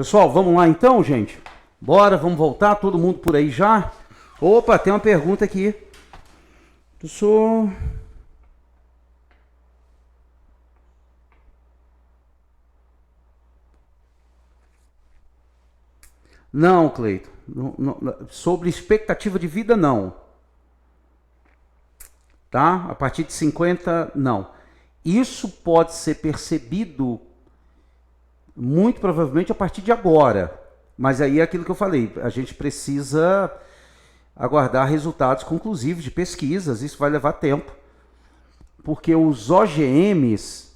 Pessoal, vamos lá então, gente? Bora, vamos voltar, todo mundo por aí já? Opa, tem uma pergunta aqui. Professor... Não, Cleito. Sobre expectativa de vida, não. Tá? A partir de 50, não. Isso pode ser percebido muito provavelmente a partir de agora. Mas aí é aquilo que eu falei, a gente precisa aguardar resultados conclusivos de pesquisas, isso vai levar tempo. Porque os OGMs,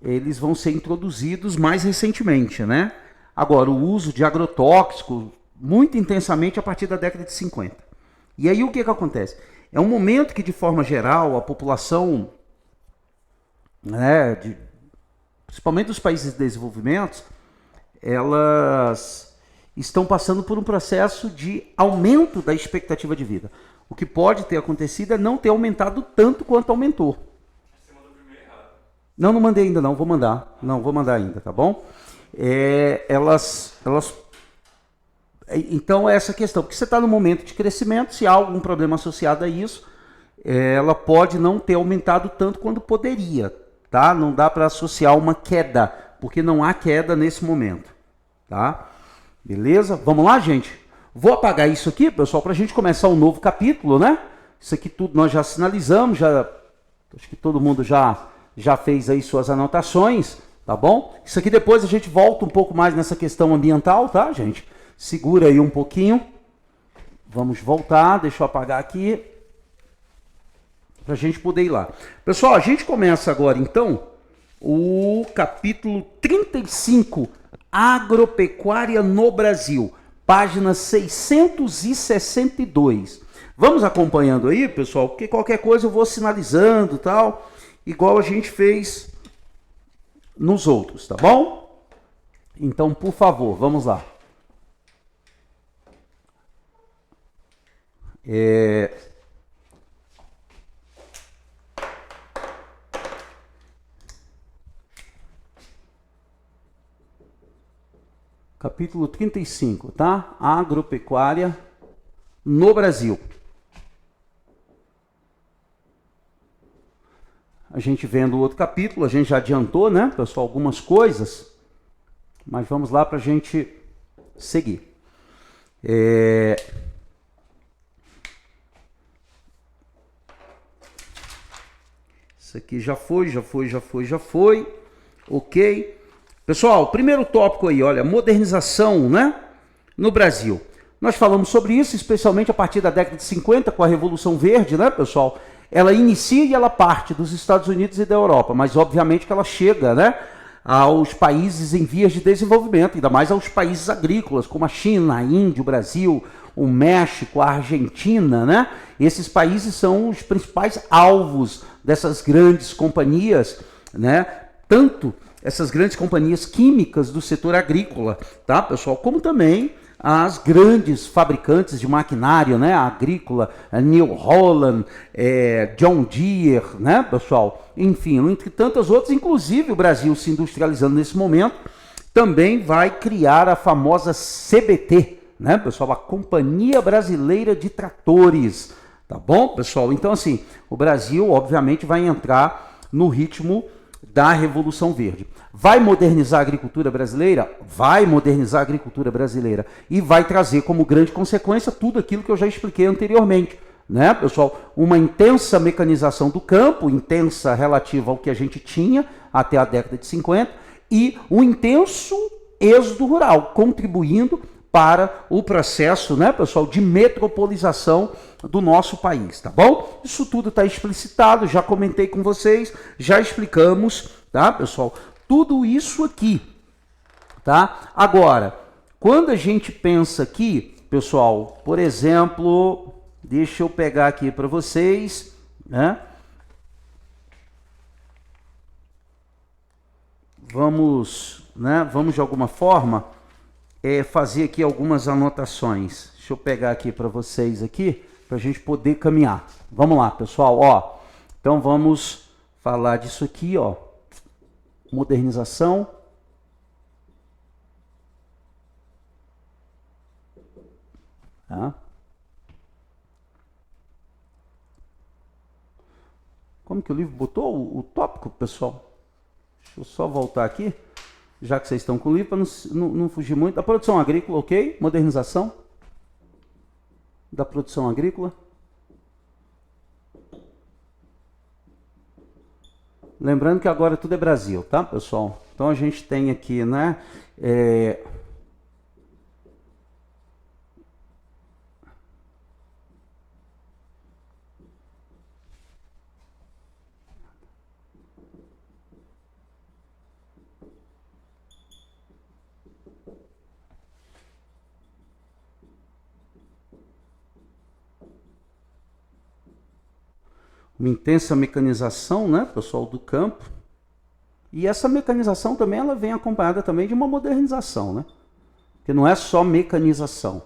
eles vão ser introduzidos mais recentemente, né? Agora, o uso de agrotóxico muito intensamente a partir da década de 50. E aí o que acontece? É um momento que, de forma geral, a população, né, principalmente dos países de desenvolvimento, elas estão passando por um processo de aumento da expectativa de vida. O que pode ter acontecido é não ter aumentado tanto quanto aumentou. Você mandou primeiro errado. Não mandei ainda não, vou mandar. Não, vou mandar ainda, tá bom? Então é essa questão, porque você está no momento de crescimento, se há algum problema associado a isso, ela pode não ter aumentado tanto quanto poderia, tá? Não dá para associar uma queda, porque não há queda nesse momento, tá? Beleza? Vamos lá, gente? Vou apagar isso aqui, pessoal, para a gente começar um novo capítulo, né? Isso aqui tudo nós já sinalizamos, acho que todo mundo já fez aí suas anotações, tá bom? Isso aqui depois a gente volta um pouco mais nessa questão ambiental, tá, gente? Segura aí um pouquinho. Vamos voltar, deixa eu apagar aqui, para a gente poder ir lá. Pessoal, a gente começa agora, então, o capítulo 35, Agropecuária no Brasil, página 662. Vamos acompanhando aí, pessoal, porque qualquer coisa eu vou sinalizando, tal, igual a gente fez nos outros, tá bom? Então, por favor, vamos lá. Capítulo 35, tá? Agropecuária no Brasil. A gente vendo o outro capítulo, a gente já adiantou, né, pessoal, algumas coisas, mas vamos lá para a gente seguir. Isso aqui já foi. Ok. Pessoal, primeiro tópico aí, olha, modernização, né, no Brasil. Nós falamos sobre isso, especialmente a partir da década de 50, com a Revolução Verde, né, pessoal? Ela inicia e ela parte dos Estados Unidos e da Europa, mas obviamente que ela chega, né, aos países em vias de desenvolvimento, ainda mais aos países agrícolas, como a China, a Índia, o Brasil, o México, a Argentina, né? Esses países são os principais alvos dessas grandes companhias, né? Tanto essas grandes companhias químicas do setor agrícola, tá, pessoal? Como também as grandes fabricantes de maquinário, né, agrícola, New Holland, John Deere, né, pessoal? Enfim, entre tantas outras, inclusive o Brasil se industrializando nesse momento, também vai criar a famosa CBT, né, pessoal? A Companhia Brasileira de Tratores, tá bom, pessoal? Então, assim, o Brasil, obviamente, vai entrar no ritmo da Revolução Verde. Vai modernizar a agricultura brasileira? Vai modernizar a agricultura brasileira. E vai trazer como grande consequência tudo aquilo que eu já expliquei anteriormente, né, pessoal? Uma intensa mecanização do campo, intensa relativa ao que a gente tinha até a década de 50, e um intenso êxodo rural, contribuindo para o processo, né, pessoal, de metropolização do nosso país, tá bom? Isso tudo está explicitado, já comentei com vocês, já explicamos, tá, pessoal? Tudo isso aqui, tá? Agora, quando a gente pensa aqui, pessoal, por exemplo, deixa eu pegar aqui para vocês, né? Vamos de alguma forma fazer aqui algumas anotações. Deixa eu pegar aqui para vocês aqui, para a gente poder caminhar. Vamos lá, pessoal, ó. Então vamos falar disso aqui, ó. Modernização Tá? Como que o livro botou o tópico, pessoal? Deixa eu só voltar aqui, já que vocês estão com o livro, para não fugir muito. Da produção agrícola, ok? Modernização da produção agrícola. Lembrando que agora tudo é Brasil, tá, pessoal? Então a gente tem aqui, né? Uma intensa mecanização, né, pessoal, do campo. E essa mecanização também ela vem acompanhada também de uma modernização, né? Porque não é só mecanização.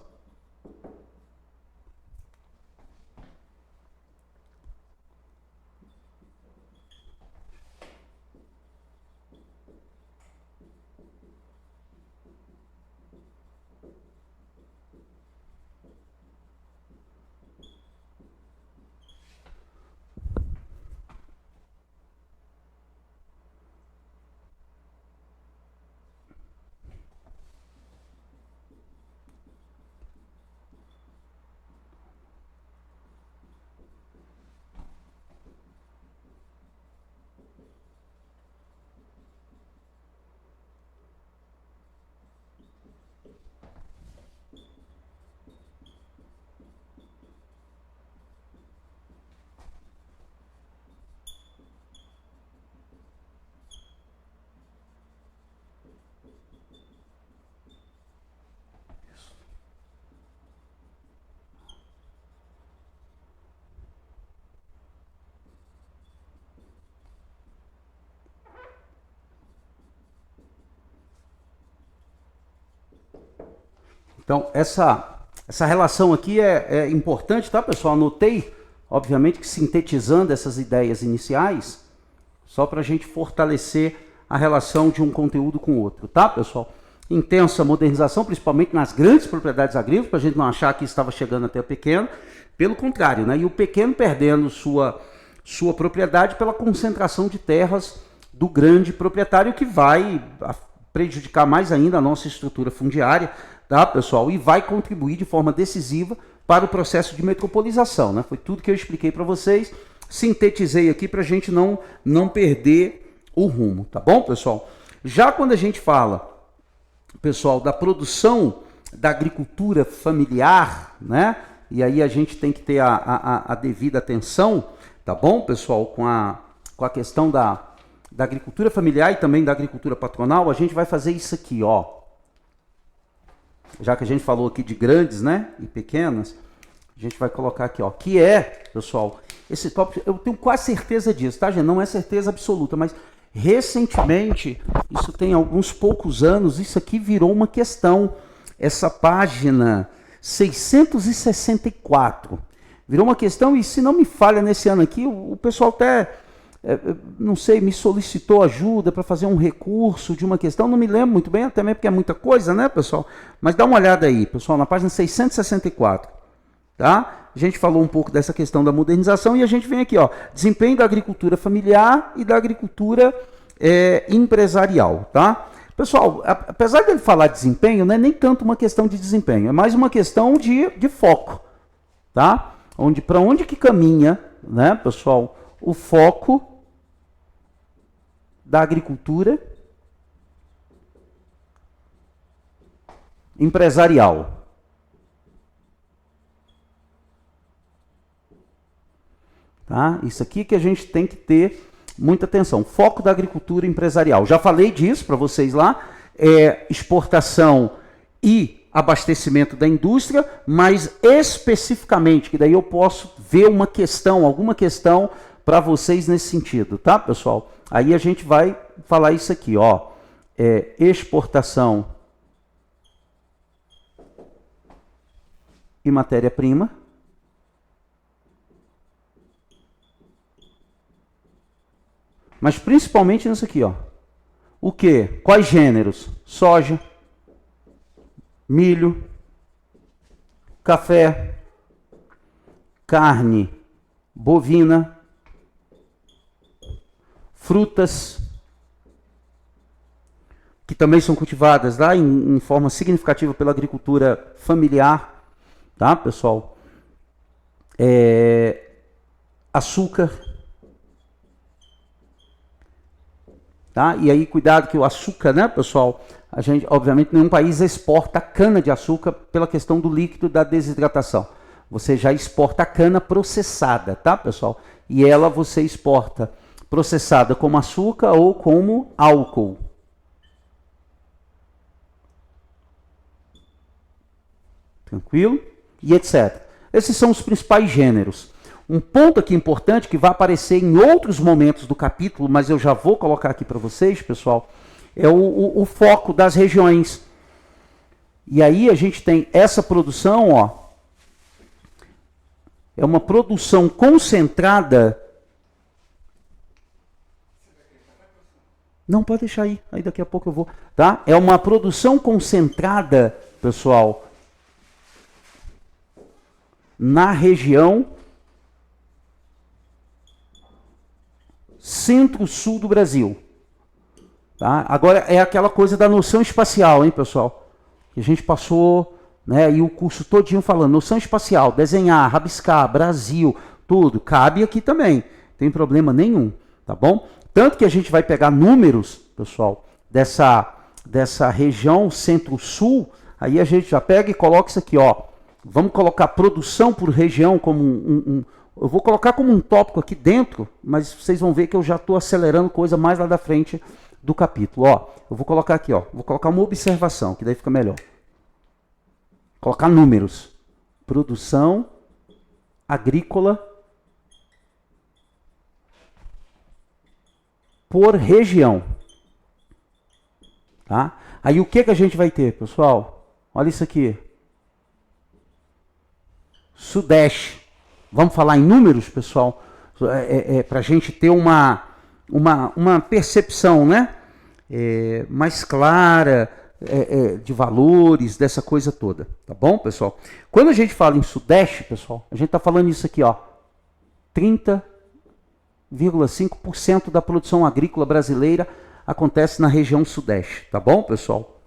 Então, essa relação aqui é importante, tá, pessoal? Anotei, obviamente, que sintetizando essas ideias iniciais, só para a gente fortalecer a relação de um conteúdo com o outro, tá, pessoal? Intensa modernização, principalmente nas grandes propriedades agrícolas, para a gente não achar que estava chegando até o pequeno. Pelo contrário, né? E o pequeno perdendo sua propriedade pela concentração de terras do grande proprietário, que vai prejudicar mais ainda a nossa estrutura fundiária, tá, pessoal? E vai contribuir de forma decisiva para o processo de metropolização, né? Foi tudo que eu expliquei para vocês, sintetizei aqui para a gente não perder o rumo, tá bom, pessoal? Já quando a gente fala, pessoal, da produção da agricultura familiar, né? E aí a gente tem que ter a devida atenção, tá bom, pessoal? Com a questão da agricultura familiar e também da agricultura patronal, a gente vai fazer isso aqui, ó. Já que a gente falou aqui de grandes, né, e pequenas, a gente vai colocar aqui, ó, que é, pessoal, esse tópico, eu tenho quase certeza disso, tá, gente? Não é certeza absoluta, mas recentemente, isso tem alguns poucos anos, isso aqui virou uma questão, essa página 664, virou uma questão, e se não me falha nesse ano aqui, o pessoal até, não sei, me solicitou ajuda para fazer um recurso de uma questão, não me lembro muito bem, também porque é muita coisa, né, pessoal? Mas dá uma olhada aí, pessoal, na página 664, tá? A gente falou um pouco dessa questão da modernização e a gente vem aqui, ó, desempenho da agricultura familiar e da agricultura empresarial, tá? Pessoal, apesar dele falar de desempenho, não é nem tanto uma questão de desempenho, é mais uma questão de foco, tá? Para onde que caminha, né, pessoal, o foco da agricultura empresarial. Tá? Isso aqui que a gente tem que ter muita atenção. Foco da agricultura empresarial. Já falei disso para vocês lá. Exportação e abastecimento da indústria, mas especificamente, que daí eu posso ver uma questão, alguma questão para vocês nesse sentido, tá, pessoal? Aí a gente vai falar isso aqui, ó. Exportação e matéria-prima. Mas principalmente nisso aqui, ó. O quê? Quais gêneros? Soja, milho, café, carne bovina, frutas, que também são cultivadas lá em forma significativa pela agricultura familiar, tá, pessoal? Açúcar, tá? E aí, cuidado que o açúcar, né, pessoal? A gente, obviamente, nenhum país exporta cana de açúcar pela questão do líquido da desidratação. Você já exporta a cana processada, tá, pessoal? E ela você exporta processada como açúcar ou como álcool. Tranquilo? E etc. Esses são os principais gêneros. Um ponto aqui importante que vai aparecer em outros momentos do capítulo, mas eu já vou colocar aqui para vocês, pessoal, é o foco das regiões. E aí a gente tem essa produção, ó, é uma produção concentrada. Não, pode deixar aí daqui a pouco eu vou, tá? É uma produção concentrada, pessoal, na região centro-sul do Brasil. Tá? Agora é aquela coisa da noção espacial, hein, pessoal? Que a gente passou, né, e o curso todinho falando, noção espacial, desenhar, rabiscar, Brasil, tudo, cabe aqui também, não tem problema nenhum, tá bom? Tanto que a gente vai pegar números, pessoal, dessa região centro-sul, aí a gente já pega e coloca isso aqui, ó. Vamos colocar produção por região como eu vou colocar como um tópico aqui dentro, mas vocês vão ver que eu já estou acelerando coisa mais lá da frente do capítulo. Ó, eu vou colocar aqui, ó, vou colocar uma observação, que daí fica melhor. Colocar números. Produção agrícola por região. Tá? Aí o que a gente vai ter, pessoal? Olha isso aqui. Sudeste. Vamos falar em números, pessoal? Para a gente ter uma percepção, né? Mais clara de valores, dessa coisa toda. Tá bom, pessoal? Quando a gente fala em Sudeste, pessoal, a gente está falando isso aqui, ó. 30,5% da produção agrícola brasileira acontece na região Sudeste. Tá bom, pessoal?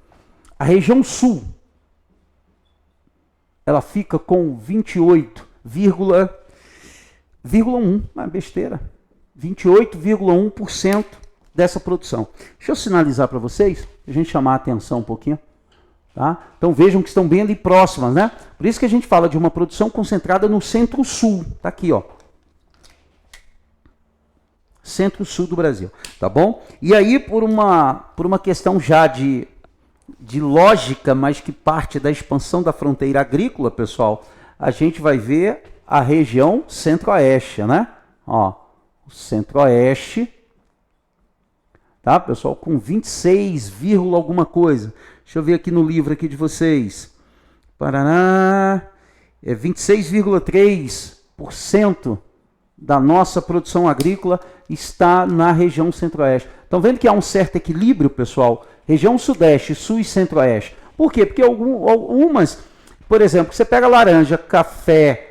A região Sul, ela fica com 28,1%, besteira, 28,1% dessa produção. Deixa eu sinalizar para vocês, a gente chamar a atenção um pouquinho. Tá? Então vejam que estão bem ali próximas, né? Por isso que a gente fala de uma produção concentrada no centro-sul. Tá aqui, ó. Centro-sul do Brasil, tá bom? E aí, por uma questão já de lógica, mas que parte da expansão da fronteira agrícola, pessoal, a gente vai ver a região centro-oeste, né? Ó, o centro-oeste, tá, pessoal? Com 26, alguma coisa. Deixa eu ver aqui no livro aqui de vocês. Paraná, 26,3% da nossa produção agrícola está na região centro-oeste. Estão vendo que há um certo equilíbrio, pessoal? Região sudeste, sul e centro-oeste. Por quê? Porque algumas, por exemplo, você pega laranja, café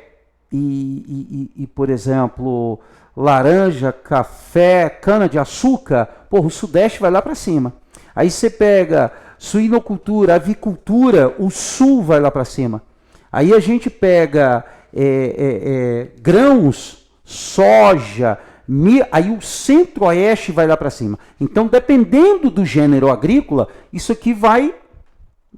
e por exemplo, laranja, café, cana-de-açúcar, o sudeste vai lá para cima. Aí você pega suinocultura, avicultura, o sul vai lá para cima. Aí a gente pega grãos, soja, aí o centro-oeste vai lá para cima. Então, dependendo do gênero agrícola, isso aqui vai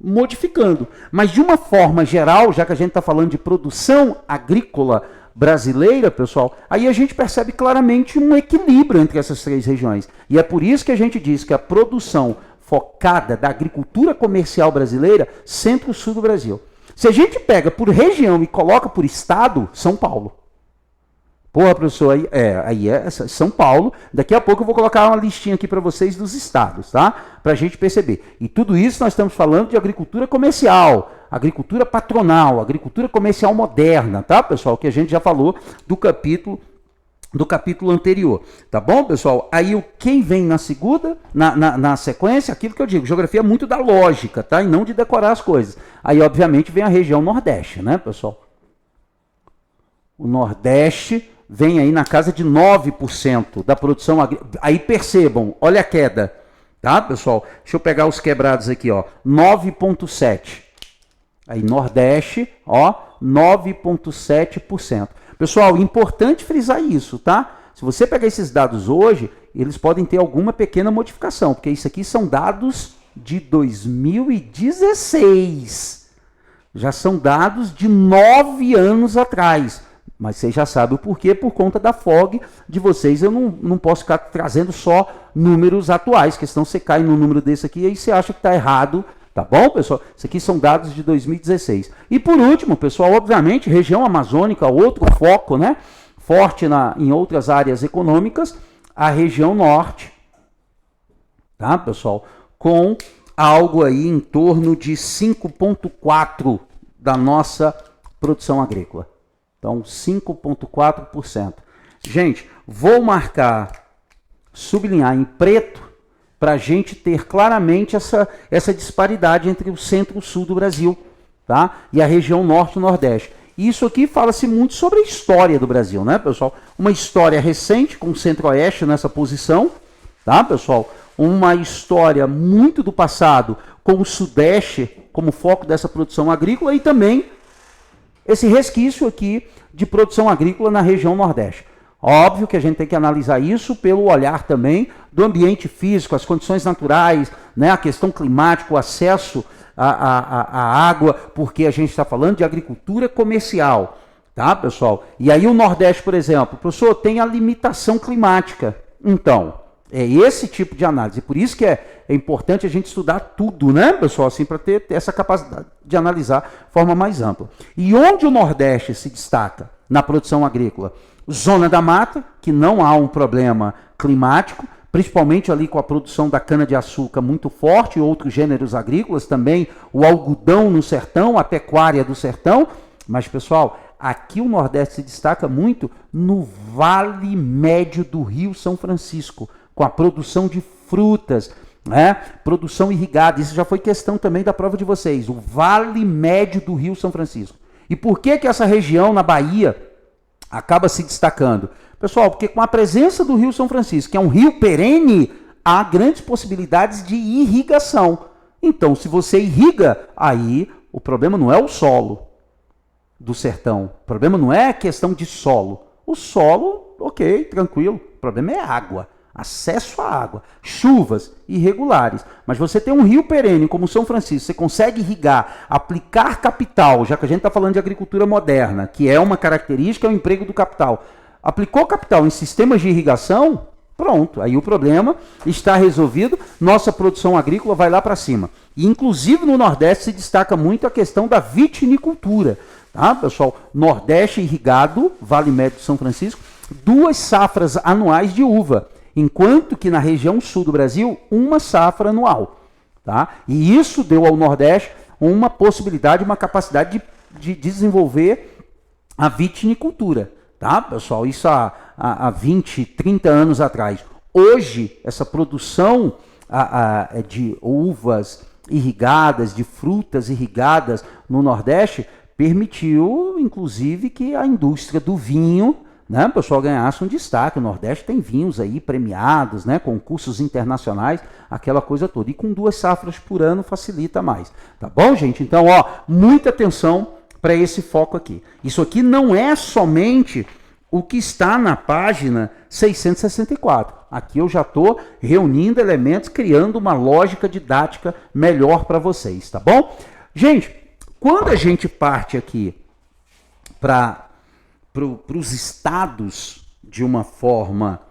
modificando. Mas de uma forma geral, já que a gente está falando de produção agrícola brasileira, pessoal, aí a gente percebe claramente um equilíbrio entre essas três regiões. E é por isso que a gente diz que a produção focada da agricultura comercial brasileira, centro-sul do Brasil. Se a gente pega por região e coloca por estado, São Paulo. Porra, professor, aí é São Paulo. Daqui a pouco eu vou colocar uma listinha aqui para vocês dos estados, tá? Para a gente perceber. E tudo isso nós estamos falando de agricultura comercial, agricultura patronal, agricultura comercial moderna, tá, pessoal? Que a gente já falou do capítulo anterior, tá bom, pessoal? Aí quem vem na segunda, na sequência, aquilo que eu digo, geografia é muito da lógica, tá? E não de decorar as coisas. Aí, obviamente, vem a região Nordeste, né, pessoal? O Nordeste vem aí na casa de 9% da produção agrícola. Aí percebam, olha a queda, tá, pessoal? Deixa eu pegar os quebrados aqui, ó, 9,7%. Aí Nordeste, ó, 9,7%. Pessoal, importante frisar isso, tá? Se você pegar esses dados hoje, eles podem ter alguma pequena modificação, porque isso aqui são dados de 2016. Já são dados de 9 anos atrás. Mas vocês já sabem o porquê, por conta da FOG de vocês. Eu não posso ficar trazendo só números atuais, que senão você cai num número desse aqui e aí você acha que está errado. Tá bom, pessoal? Isso aqui são dados de 2016. E por último, pessoal, obviamente, região amazônica, outro foco, né? Forte em outras áreas econômicas, a região norte, tá, pessoal? Com algo aí em torno de 5,4% da nossa produção agrícola. Então, 5,4%. Gente, vou sublinhar em preto, para a gente ter claramente essa disparidade entre o centro e o sul do Brasil, tá? E a região norte e nordeste. Isso aqui fala-se muito sobre a história do Brasil, né, pessoal? Uma história recente, com o centro-oeste nessa posição, tá, pessoal? Uma história muito do passado, com o sudeste como foco dessa produção agrícola e também esse resquício aqui de produção agrícola na região nordeste. Óbvio que a gente tem que analisar isso pelo olhar também do ambiente físico, as condições naturais, né, a questão climática, o acesso à água, porque a gente está falando de agricultura comercial, tá, pessoal? E aí o Nordeste, por exemplo, professor, tem a limitação climática. Então, é esse tipo de análise. Por isso que é importante a gente estudar tudo, né, pessoal? Assim, para ter essa capacidade de analisar de forma mais ampla. E onde o Nordeste se destaca na produção agrícola? Zona da mata, que não há um problema climático, principalmente ali com a produção da cana-de-açúcar muito forte, e outros gêneros agrícolas também, o algodão no sertão, a pecuária do sertão. Mas, pessoal, aqui o Nordeste se destaca muito no Vale Médio do Rio São Francisco, com a produção de frutas, né? Produção irrigada. Isso já foi questão também da prova de vocês, o Vale Médio do Rio São Francisco. E por que essa região na Bahia acaba se destacando? Pessoal, porque com a presença do Rio São Francisco, que é um rio perene, há grandes possibilidades de irrigação. Então, se você irriga, aí o problema não é o solo do sertão. O problema não é a questão de solo. O solo, ok, tranquilo. O problema é a água. Acesso à água. Chuvas irregulares. Mas você tem um rio perene como São Francisco, você consegue irrigar, aplicar capital, já que a gente está falando de agricultura moderna, que é uma característica, é o emprego do capital. Aplicou capital em sistemas de irrigação, pronto, aí o problema está resolvido, nossa produção agrícola vai lá para cima. E inclusive no Nordeste se destaca muito a questão da vitinicultura, tá, pessoal? Nordeste irrigado, Vale Médio de São Francisco, 2 safras anuais de uva, enquanto que na região sul do Brasil, 1 safra anual, tá? E isso deu ao Nordeste uma possibilidade, uma capacidade de desenvolver a vitinicultura. Tá, pessoal? Isso há 20, 30 anos atrás. Hoje, essa produção de uvas irrigadas, de frutas irrigadas no Nordeste, permitiu, inclusive, que a indústria do vinho, né, pessoal, ganhasse um destaque. O Nordeste tem vinhos aí premiados, né, concursos internacionais, aquela coisa toda. E com 2 safras por ano facilita mais. Tá bom, gente? Então, ó, muita atenção para esse foco aqui. Isso aqui não é somente o que está na página 664. Aqui eu já estou reunindo elementos, criando uma lógica didática melhor para vocês, tá bom? Gente, quando a gente parte aqui para os estados de uma forma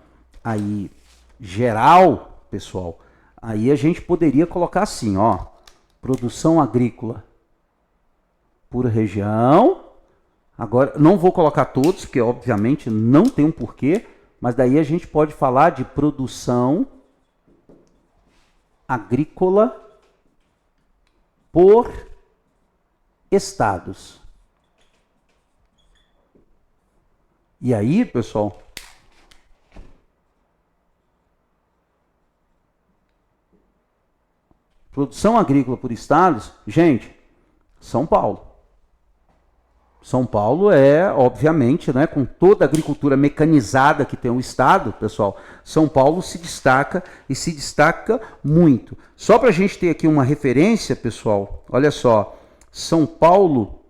aí geral, pessoal, aí a gente poderia colocar assim, ó, produção agrícola por região. Agora, não vou colocar todos, porque obviamente não tem um porquê, mas daí a gente pode falar de produção agrícola por estados. E aí, pessoal, produção agrícola por estados, gente, São Paulo. São Paulo é, obviamente, né, com toda a agricultura mecanizada que tem o estado, pessoal, São Paulo se destaca e se destaca muito. Só para a gente ter aqui uma referência, pessoal, olha só, São Paulo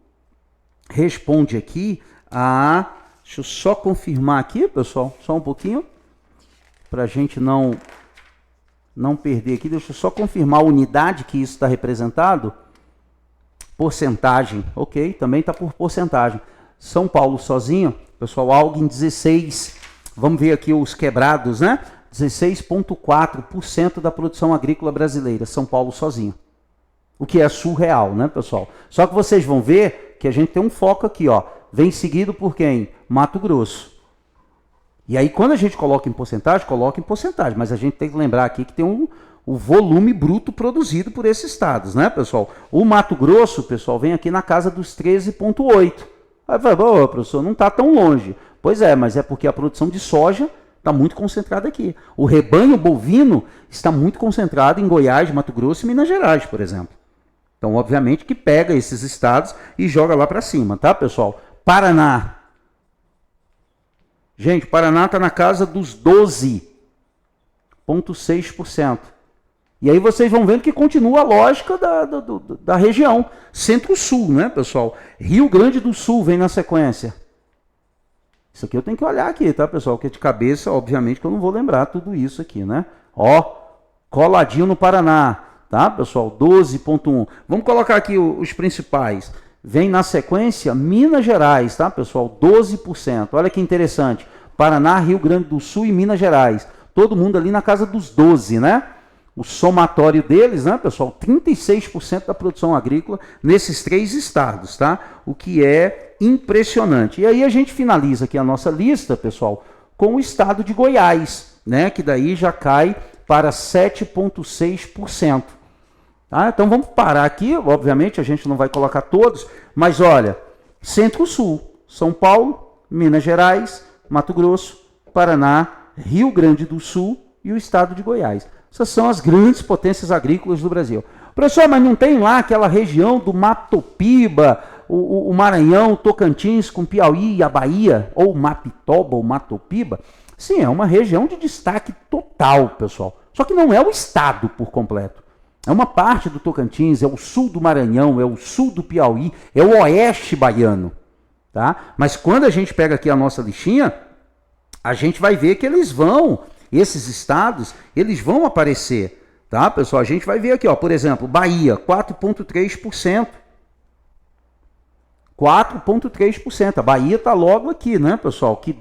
responde aqui a... Deixa eu só confirmar aqui, pessoal, só um pouquinho, para a gente não perder aqui. Deixa eu só confirmar a unidade que isso está representado. Porcentagem, ok, também está por porcentagem. São Paulo sozinho, pessoal, algo em 16, vamos ver aqui os quebrados, né? 16,4% da produção agrícola brasileira, São Paulo sozinho. O que é surreal, né, pessoal? Só que vocês vão ver que a gente tem um foco aqui, ó. Vem seguido por quem? Mato Grosso. E aí, quando a gente coloca em porcentagem, mas a gente tem que lembrar aqui que tem o volume bruto produzido por esses estados, né, pessoal? O Mato Grosso, pessoal, vem aqui na casa dos 13,8. Aí vai, professor, não está tão longe. Pois é, mas é porque a produção de soja está muito concentrada aqui. O rebanho bovino está muito concentrado em Goiás, Mato Grosso e Minas Gerais, por exemplo. Então, obviamente, que pega esses estados e joga lá para cima, tá, pessoal? Paraná. Gente, Paraná está na casa dos 12,6%. E aí vocês vão vendo que continua a lógica da região. Centro-Sul, né, pessoal? Rio Grande do Sul vem na sequência. Isso aqui eu tenho que olhar aqui, tá, pessoal? Porque de cabeça, obviamente, que eu não vou lembrar tudo isso aqui, né? Ó, coladinho no Paraná, tá, pessoal? 12,1. Vamos colocar aqui os principais. Vem na sequência Minas Gerais, tá, pessoal? 12%. Olha que interessante. Paraná, Rio Grande do Sul e Minas Gerais. Todo mundo ali na casa dos 12, né? O somatório deles, né, pessoal? 36% da produção agrícola nesses 3 estados, tá? O que é impressionante. E aí a gente finaliza aqui a nossa lista, pessoal, com o estado de Goiás, né? Que daí já cai para 7,6%. Tá? Então vamos parar aqui, obviamente a gente não vai colocar todos, mas olha, Centro-Sul, São Paulo, Minas Gerais, Mato Grosso, Paraná, Rio Grande do Sul e o estado de Goiás. Essas são as grandes potências agrícolas do Brasil. Professor, mas não tem lá aquela região do Mato Piba, o Maranhão, Tocantins com Piauí e a Bahia, ou Mapitoba ou Mato Piba? Sim, é uma região de destaque total, pessoal. Só que não é o estado por completo. É uma parte do Tocantins, é o sul do Maranhão, é o sul do Piauí, é o oeste baiano. Tá? Mas quando a gente pega aqui a nossa listinha, a gente vai ver que esses estados, eles vão aparecer. Tá, pessoal? A gente vai ver aqui, ó, por exemplo, Bahia, 4,3%. 4,3%. A Bahia está logo aqui, né, pessoal? Que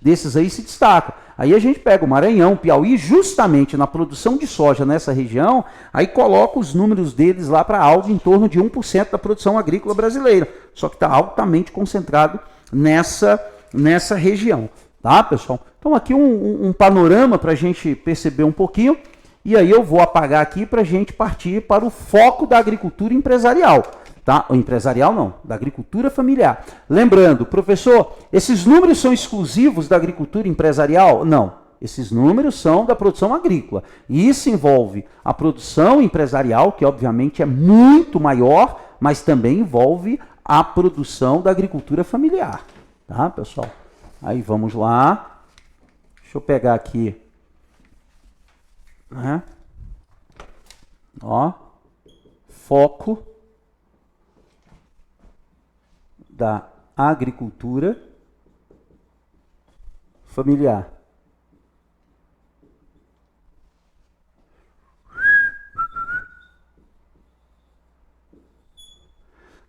desses aí se destaca. Aí a gente pega o Maranhão, Piauí, justamente na produção de soja nessa região, aí coloca os números deles lá para algo em torno de 1% da produção agrícola brasileira. Só que está altamente concentrado nessa região. Tá, pessoal? Então aqui um panorama para a gente perceber um pouquinho. E aí eu vou apagar aqui para a gente partir para o foco da agricultura empresarial. Tá? O empresarial não, da agricultura familiar. Lembrando, professor, esses números são exclusivos da agricultura empresarial? Não, esses números são da produção agrícola. E isso envolve a produção empresarial, que obviamente é muito maior, mas também envolve a produção da agricultura familiar. Tá, pessoal? Aí vamos lá. Deixa eu pegar aqui. Né? Ó, foco da agricultura familiar.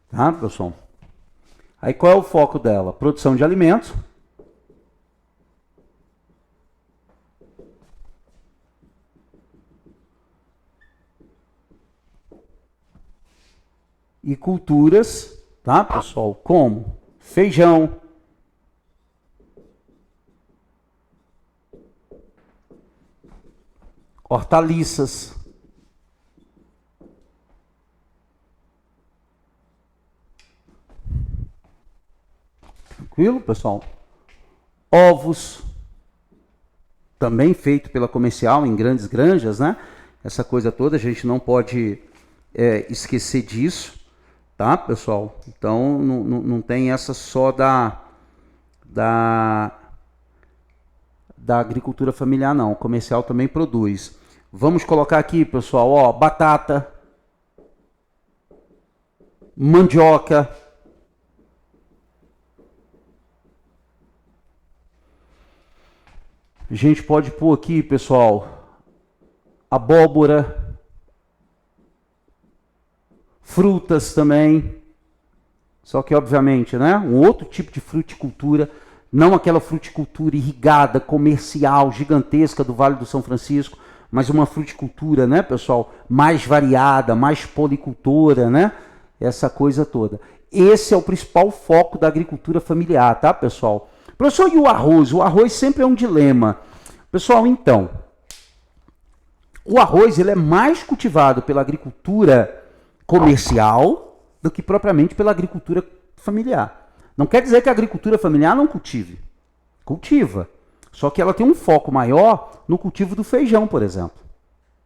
Tá, pessoal? Aí qual é o foco dela? Produção de alimentos. E culturas. Tá, pessoal? Como feijão, hortaliças, tranquilo, pessoal? Ovos, também feito pela comercial em grandes granjas, né? Essa coisa toda a gente não pode esquecer disso. tá, pessoal? Então, não tem essa só da agricultura familiar, não. O comercial também produz. Vamos colocar aqui, pessoal, ó, batata, mandioca, a gente pode pôr aqui, pessoal, abóbora, frutas também, só que obviamente, né, um outro tipo de fruticultura, não aquela fruticultura irrigada, comercial, gigantesca do Vale do São Francisco, mas uma fruticultura, né, pessoal, mais variada, mais policultora, né, essa coisa toda. Esse é o principal foco da agricultura familiar, tá, pessoal? Professor, e o arroz? O arroz sempre é um dilema. Pessoal, então, o arroz ele é mais cultivado pela agricultura comercial do que propriamente pela agricultura familiar. Não quer dizer que a agricultura familiar não cultive. Cultiva. Só que ela tem um foco maior no cultivo do feijão, por exemplo.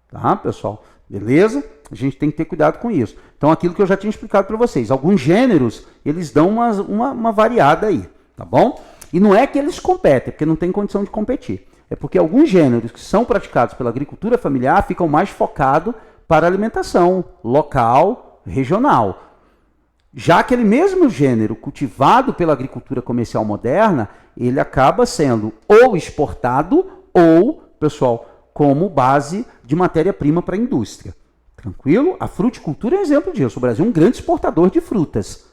Tá, pessoal? Beleza? A gente tem que ter cuidado com isso. Então, aquilo que eu já tinha explicado para vocês. Alguns gêneros, eles dão uma variada aí. Tá bom? E não é que eles competem, porque não tem condição de competir. É porque alguns gêneros que são praticados pela agricultura familiar ficam mais focados para alimentação local, regional. Já aquele mesmo gênero cultivado pela agricultura comercial moderna, ele acaba sendo ou exportado ou, pessoal, como base de matéria-prima para a indústria. Tranquilo? A fruticultura é um exemplo disso. O Brasil é um grande exportador de frutas.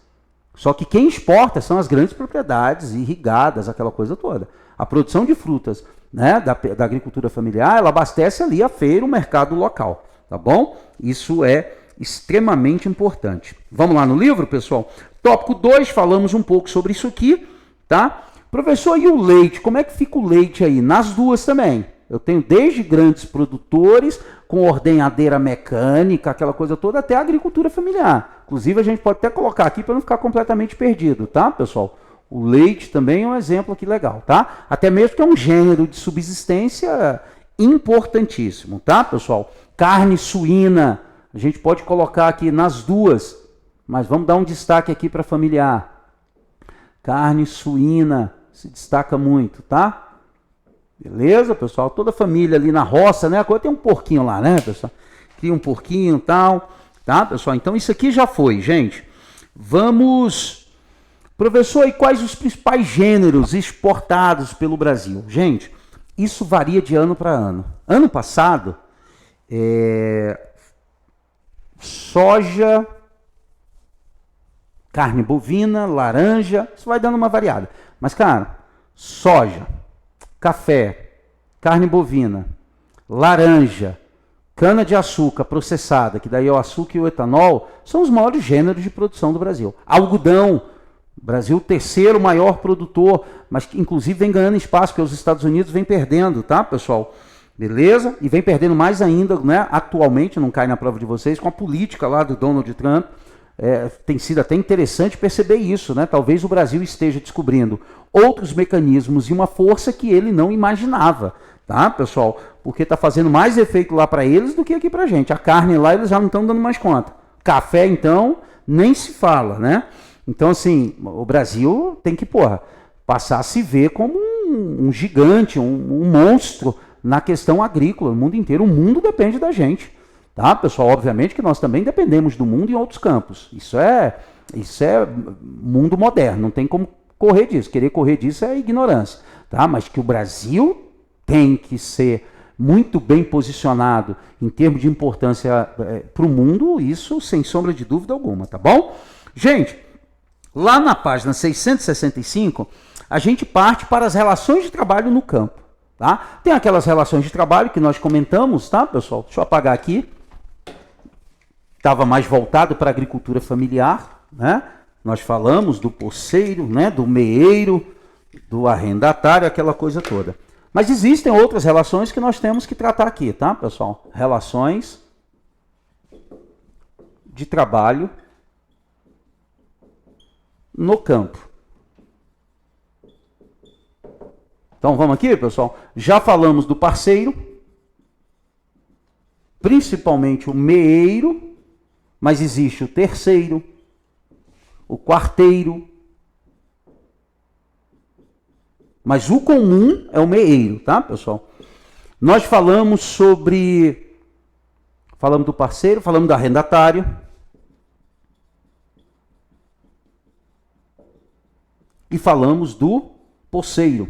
Só que quem exporta são as grandes propriedades irrigadas, aquela coisa toda. A produção de frutas, né, da agricultura familiar, ela abastece ali a feira, o mercado local. Tá bom? Isso é extremamente importante. Vamos lá no livro, pessoal? Tópico 2, falamos um pouco sobre isso aqui, tá? Professor, e o leite? Como é que fica o leite aí? Nas duas também. Eu tenho desde grandes produtores, com ordenhadeira mecânica, aquela coisa toda, até a agricultura familiar. Inclusive, a gente pode até colocar aqui para não ficar completamente perdido, tá, pessoal? O leite também é um exemplo aqui legal, tá? Até mesmo que é um gênero de subsistência importantíssimo, tá, pessoal? Carne suína, a gente pode colocar aqui nas duas, mas vamos dar um destaque aqui para familiar. Carne suína se destaca muito, tá? Beleza, pessoal? Toda a família ali na roça, né? Agora tem um porquinho lá, né, pessoal? Cria um porquinho e tal, tá, pessoal? Então isso aqui já foi, gente. Vamos... Professor, e quais os principais gêneros exportados pelo Brasil? Gente, isso varia de ano para ano. Ano passado, soja, carne bovina, laranja, isso vai dando uma variada. Mas, cara, soja, café, carne bovina, laranja, cana-de-açúcar processada, que daí é o açúcar e o etanol, são os maiores gêneros de produção do Brasil. Algodão, Brasil terceiro maior produtor, mas que inclusive vem ganhando espaço, porque os Estados Unidos vem perdendo, tá, pessoal? Beleza? E vem perdendo mais ainda, né? Atualmente, não cai na prova de vocês, com a política lá do Donald Trump. Tem sido até interessante perceber isso, né? Talvez o Brasil esteja descobrindo outros mecanismos e uma força que ele não imaginava, tá, pessoal? Porque está fazendo mais efeito lá para eles do que aqui para a gente. A carne lá eles já não estão dando mais conta. Café, então, nem se fala, né? Então, assim, o Brasil tem que, passar a se ver como um gigante, um monstro na questão agrícola, no mundo inteiro. O mundo depende da gente, tá, pessoal? Obviamente que nós também dependemos do mundo em outros campos. Isso é mundo moderno, não tem como correr disso. Querer correr disso é ignorância, tá? Mas que o Brasil tem que ser muito bem posicionado em termos de importância para o mundo, isso sem sombra de dúvida alguma, tá bom? Gente, lá na página 665, a gente parte para as relações de trabalho no campo. Tá? Tem aquelas relações de trabalho que nós comentamos, tá, pessoal? Deixa eu apagar aqui. Estava mais voltado para a agricultura familiar, né? Nós falamos do poceiro, né? Do meeiro, do arrendatário, aquela coisa toda. Mas existem outras relações que nós temos que tratar aqui, tá, pessoal? Relações de trabalho no campo. Então vamos aqui, pessoal. Já falamos do parceiro, principalmente o meeiro, mas existe o terceiro, o quarteiro. Mas o comum é o meeiro, tá, pessoal? Nós falamos do parceiro, falamos do arrendatário. E falamos do poceiro.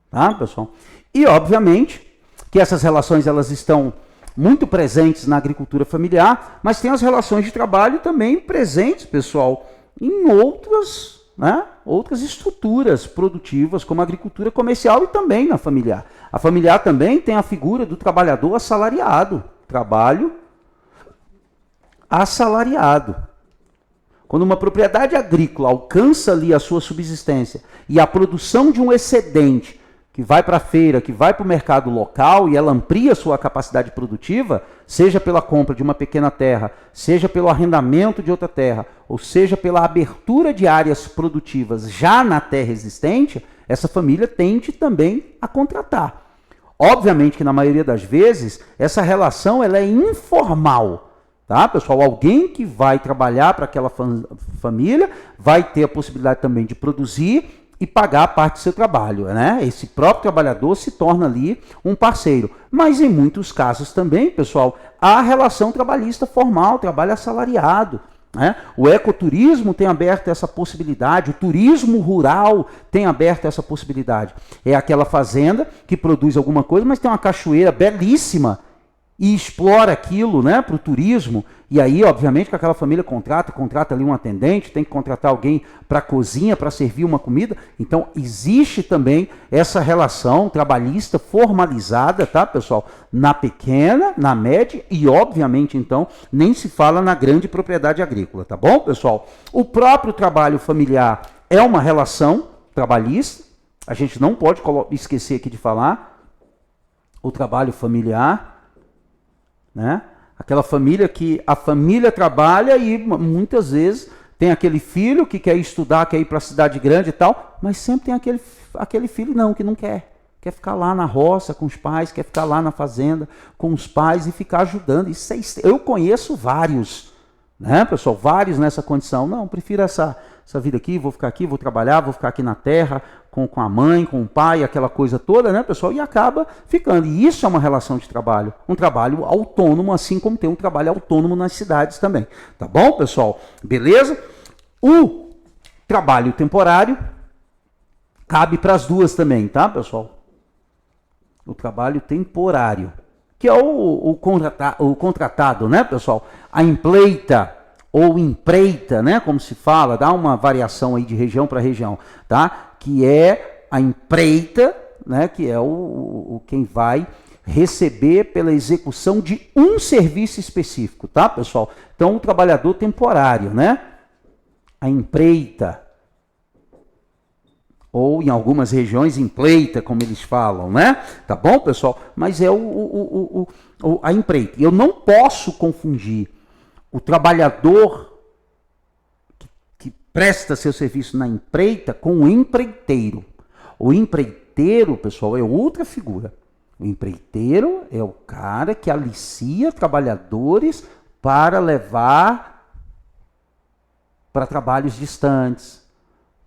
Tá, pessoal? E, obviamente, que essas relações elas estão muito presentes na agricultura familiar, mas tem as relações de trabalho também presentes, pessoal, em outras estruturas produtivas, como a agricultura comercial e também na familiar. A familiar também tem a figura do trabalhador assalariado, trabalho assalariado. Quando uma propriedade agrícola alcança ali a sua subsistência e a produção de um excedente que vai para a feira, que vai para o mercado local e ela amplia a sua capacidade produtiva, seja pela compra de uma pequena terra, seja pelo arrendamento de outra terra, ou seja pela abertura de áreas produtivas já na terra existente, essa família tende também a contratar. Obviamente que na maioria das vezes essa relação ela é informal. Tá, pessoal? Alguém que vai trabalhar para aquela família vai ter a possibilidade também de produzir e pagar a parte do seu trabalho, né? Esse próprio trabalhador se torna ali um parceiro. Mas em muitos casos também, pessoal, há relação trabalhista formal, trabalho assalariado, né? O ecoturismo tem aberto essa possibilidade, o turismo rural tem aberto essa possibilidade. É aquela fazenda que produz alguma coisa, mas tem uma cachoeira belíssima e explora aquilo, né, para o turismo, e aí, obviamente, que aquela família contrata ali um atendente, tem que contratar alguém para a cozinha, para servir uma comida. Então, existe também essa relação trabalhista formalizada, tá, pessoal? Na pequena, na média e, obviamente, então, nem se fala na grande propriedade agrícola, tá bom, pessoal? O próprio trabalho familiar é uma relação trabalhista, a gente não pode esquecer aqui de falar, o trabalho familiar, né? Aquela família que a família trabalha e muitas vezes tem aquele filho que quer estudar, quer ir para a cidade grande e tal, mas sempre tem aquele filho que não quer. Quer ficar lá na roça com os pais, quer ficar lá na fazenda com os pais e ficar ajudando. Isso eu conheço vários, né, pessoal? Vários nessa condição. Não, prefiro essa vida aqui, vou ficar aqui, vou trabalhar, vou ficar aqui na terra com a mãe, com o pai, aquela coisa toda, né, pessoal? E acaba ficando. E isso é uma relação de trabalho. Um trabalho autônomo, assim como tem um trabalho autônomo nas cidades também. Tá bom, pessoal? Beleza? O trabalho temporário cabe para as duas também, tá, pessoal? O trabalho temporário, que é o contratado, né, pessoal? A empleita ou empreita, né, como se fala, dá uma variação aí de região para região, tá? Que é a empreita, né, que é quem vai receber pela execução de um serviço específico, tá, pessoal? Então, o trabalhador temporário, né? A empreita, ou em algumas regiões, empleita, como eles falam, né? Tá bom, pessoal? Mas é a empreita. Eu não posso confundir o trabalhador que presta seu serviço na empreita com o empreiteiro. O empreiteiro, pessoal, é outra figura. O empreiteiro é o cara que alicia trabalhadores para levar para trabalhos distantes,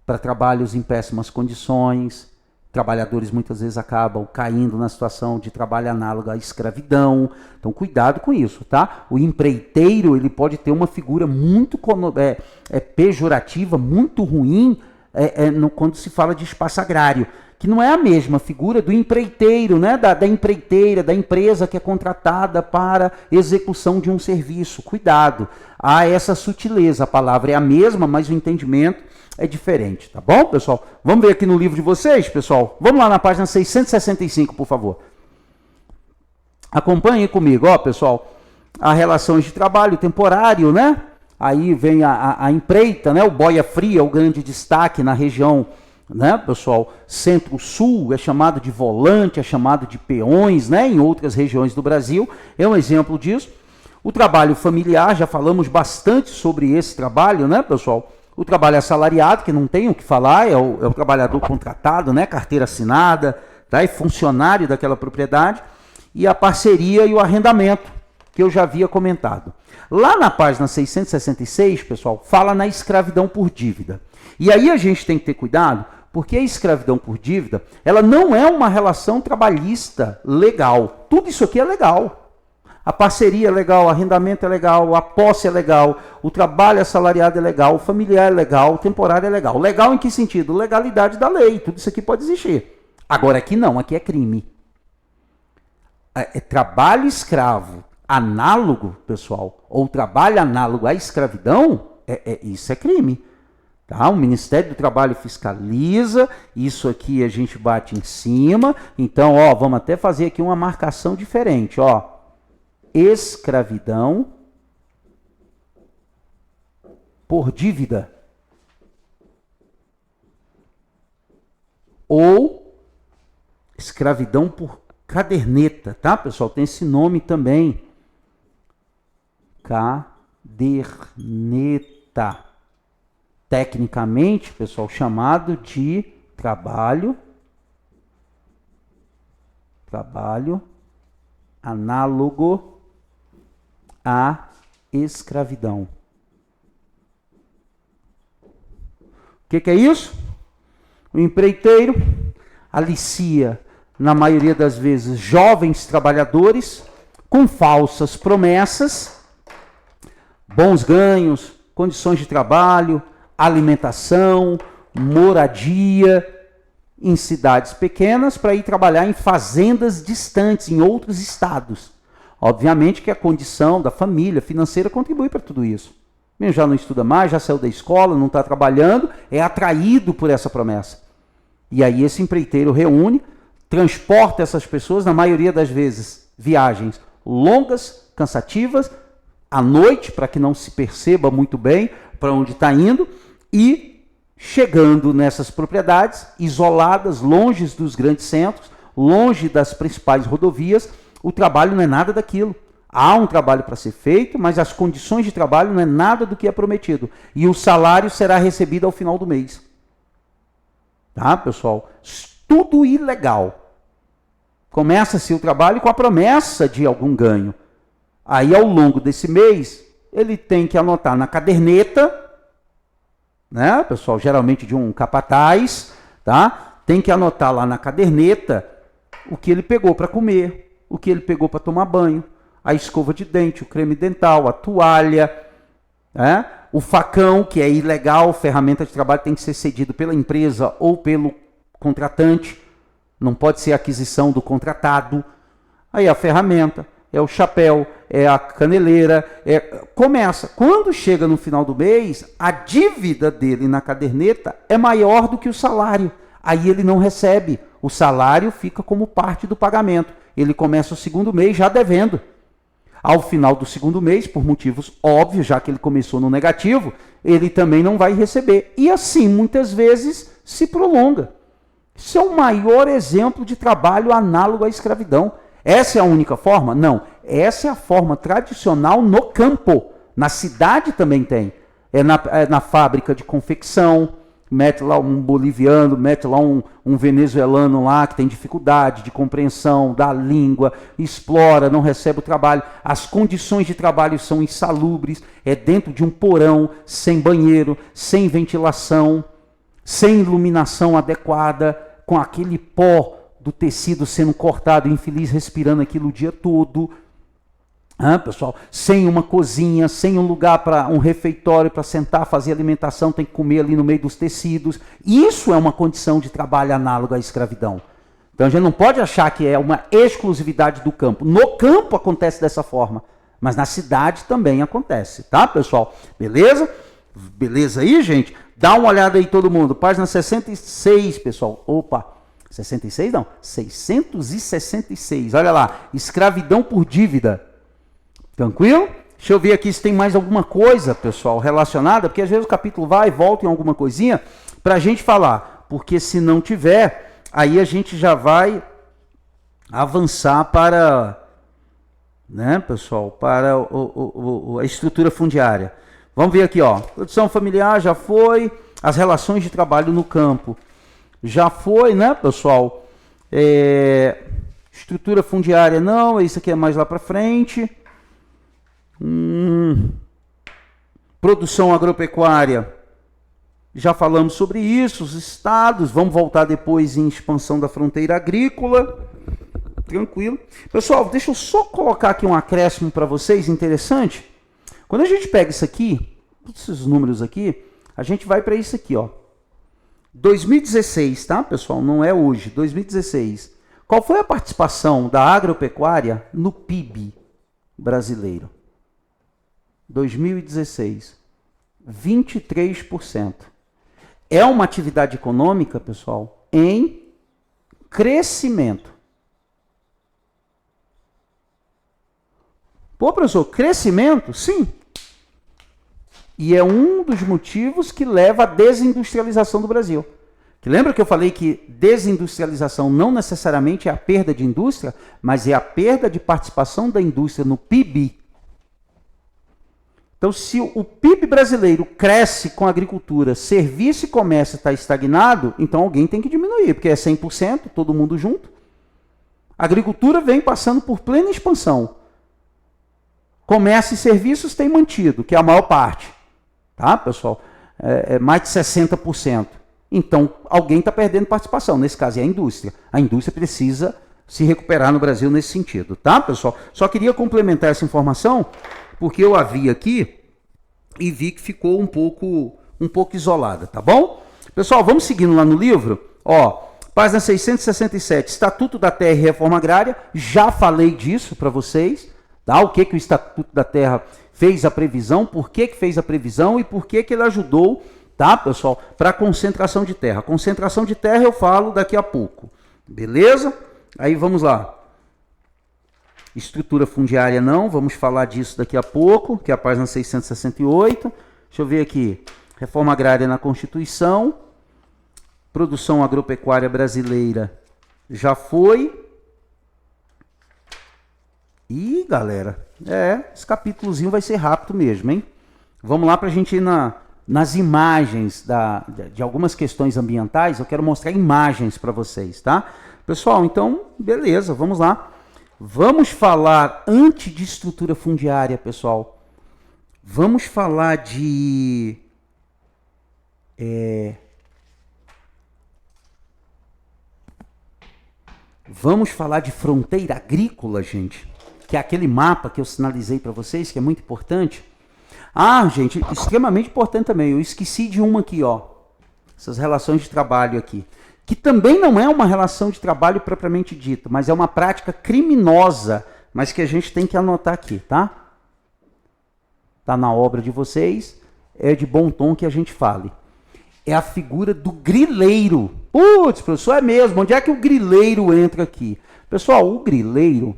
para trabalhos em péssimas condições. Trabalhadores muitas vezes acabam caindo na situação de trabalho análogo à escravidão. Então, cuidado com isso, tá? O empreiteiro, ele pode ter uma figura muito pejorativa, muito ruim, quando se fala de espaço agrário, que não é a mesma figura do empreiteiro, né? Da empreiteira, da empresa que é contratada para execução de um serviço. Cuidado, há essa sutileza. A palavra é a mesma, mas o entendimento é diferente, tá bom, pessoal? Vamos ver aqui no livro de vocês, pessoal? Vamos lá na página 665, por favor. Acompanhem comigo, ó, pessoal. As relações de trabalho temporário, né? Aí vem a empreita, né? O boia fria, o grande destaque na região, né, pessoal? Centro-Sul é chamado de volante, é chamado de peões, né? Em outras regiões do Brasil, é um exemplo disso. O trabalho familiar, já falamos bastante sobre esse trabalho, né, pessoal? O trabalho assalariado, que não tem o que falar, é o trabalhador contratado, né? Carteira assinada, tá? É funcionário daquela propriedade. E a parceria e o arrendamento, que eu já havia comentado. Lá na página 666, pessoal, fala na escravidão por dívida. E aí a gente tem que ter cuidado, porque a escravidão por dívida, ela não é uma relação trabalhista legal. Tudo isso aqui é legal. A parceria é legal, o arrendamento é legal, a posse é legal, o trabalho assalariado é legal, o familiar é legal, o temporário é legal. Legal em que sentido? Legalidade da lei, tudo isso aqui pode existir. Agora aqui não, aqui é crime. É trabalho escravo análogo, pessoal, ou trabalho análogo à escravidão, isso é crime. Tá? O Ministério do Trabalho fiscaliza, isso aqui a gente bate em cima. Então, ó, vamos até fazer aqui uma marcação diferente, ó. Escravidão por dívida ou escravidão por caderneta, tá, pessoal? Tem esse nome também. Caderneta. Tecnicamente, pessoal, chamado de trabalho análogo à escravidão. O que é isso? O empreiteiro alicia, na maioria das vezes, jovens trabalhadores com falsas promessas, bons ganhos, condições de trabalho, alimentação, moradia em cidades pequenas para ir trabalhar em fazendas distantes, em outros estados. Obviamente que a condição da família financeira contribui para tudo isso. Mesmo já não estuda mais, já saiu da escola, não está trabalhando, é atraído por essa promessa. E aí esse empreiteiro reúne, transporta essas pessoas, na maioria das vezes, viagens longas, cansativas, à noite, para que não se perceba muito bem para onde está indo, e chegando nessas propriedades, isoladas, longe dos grandes centros, longe das principais rodovias, o trabalho não é nada daquilo. Há um trabalho para ser feito, mas as condições de trabalho não é nada do que é prometido. E o salário será recebido ao final do mês. Tá, pessoal? Tudo ilegal. Começa-se o trabalho com a promessa de algum ganho. Aí, ao longo desse mês, ele tem que anotar na caderneta, né, pessoal, geralmente de um capataz, tá? Tem que anotar lá na caderneta o que ele pegou para comer, o que ele pegou para tomar banho, a escova de dente, o creme dental, a toalha, né? O facão, que é ilegal, ferramenta de trabalho tem que ser cedido pela empresa ou pelo contratante, não pode ser aquisição do contratado. Aí a ferramenta, é o chapéu, é a caneleira, começa. Quando chega no final do mês, a dívida dele na caderneta é maior do que o salário. Aí ele não recebe. O salário fica como parte do pagamento. Ele começa o segundo mês já devendo. Ao final do segundo mês, por motivos óbvios, já que ele começou no negativo, ele também não vai receber. E assim, muitas vezes, se prolonga. Isso é o maior exemplo de trabalho análogo à escravidão. Essa é a única forma? Não. Essa é a forma tradicional no campo. Na cidade também tem. É na fábrica de confecção, mete lá um boliviano, mete lá um venezuelano lá que tem dificuldade de compreensão da língua, explora, não recebe o trabalho. As condições de trabalho são insalubres, é dentro de um porão, sem banheiro, sem ventilação, sem iluminação adequada, com aquele pó do tecido sendo cortado, infeliz, respirando aquilo o dia todo. Pessoal, sem uma cozinha, sem um lugar para um refeitório para sentar, fazer alimentação, tem que comer ali no meio dos tecidos. Isso é uma condição de trabalho análoga à escravidão. Então a gente não pode achar que é uma exclusividade do campo. No campo acontece dessa forma, mas na cidade também acontece, tá, pessoal? Beleza? Beleza aí, gente? Dá uma olhada aí todo mundo. Página 66, pessoal. Opa! 66 não, 666. Olha lá, escravidão por dívida. Tranquilo? Deixa eu ver aqui se tem mais alguma coisa, pessoal, relacionada, porque às vezes o capítulo vai e volta em alguma coisinha para a gente falar. Porque se não tiver, aí a gente já vai avançar para, né, pessoal, para a estrutura fundiária. Vamos ver aqui, ó. Produção familiar já foi, as relações de trabalho no campo. Já foi, né, pessoal? Estrutura fundiária não, isso aqui é mais lá para frente. Produção agropecuária. Já falamos sobre isso, os estados. Vamos voltar depois em expansão da fronteira agrícola. Tranquilo. Pessoal, deixa eu só colocar aqui um acréscimo para vocês, interessante. Quando a gente pega isso aqui, esses números aqui, a gente vai para isso aqui, ó. 2016, tá, pessoal? Não é hoje, 2016. Qual foi a participação da agropecuária no PIB brasileiro? 2016, 23%. É uma atividade econômica, pessoal, em crescimento. Pô, professor, crescimento? Sim. E é um dos motivos que leva à desindustrialização do Brasil. Que lembra que eu falei que desindustrialização não necessariamente é a perda de indústria, mas é a perda de participação da indústria no PIB. Então, se o PIB brasileiro cresce com a agricultura, serviço e comércio está estagnado, então alguém tem que diminuir, porque é 100%, todo mundo junto. A agricultura vem passando por plena expansão. Comércio e serviços tem mantido, que é a maior parte. Tá, pessoal? É mais de 60%. Então, alguém está perdendo participação. Nesse caso, é a indústria. A indústria precisa se recuperar no Brasil nesse sentido. Tá, pessoal? Só queria complementar essa informação, porque eu a vi aqui e vi que ficou um pouco isolada, tá bom? Pessoal, vamos seguindo lá no livro. Ó, página 667, Estatuto da Terra e Reforma Agrária. Já falei disso para vocês. Tá? O que o Estatuto da Terra fez a previsão, por que fez a previsão e por que ele ajudou, tá, pessoal, para a concentração de terra. Concentração de terra eu falo daqui a pouco. Beleza? Aí vamos lá. Estrutura fundiária não, vamos falar disso daqui a pouco, que é a página 668. Deixa eu ver aqui. Reforma agrária na Constituição. Produção agropecuária brasileira já foi. Ih, galera, esse capítulozinho vai ser rápido mesmo, hein? Vamos lá para a gente ir nas imagens de algumas questões ambientais. Eu quero mostrar imagens para vocês, tá? Pessoal, então, beleza, vamos lá. Vamos falar, antes de estrutura fundiária, pessoal, vamos falar de... Vamos falar de fronteira agrícola, gente. Que é aquele mapa que eu sinalizei para vocês, que é muito importante. Ah, gente, extremamente importante também. Eu esqueci de uma aqui, ó. Essas relações de trabalho aqui. Que também não é uma relação de trabalho propriamente dita, mas é uma prática criminosa, mas que a gente tem que anotar aqui, tá? Tá na obra de vocês, é de bom tom que a gente fale. É a figura do grileiro. Putz, professor, é mesmo. Onde é que o grileiro entra aqui? Pessoal, o grileiro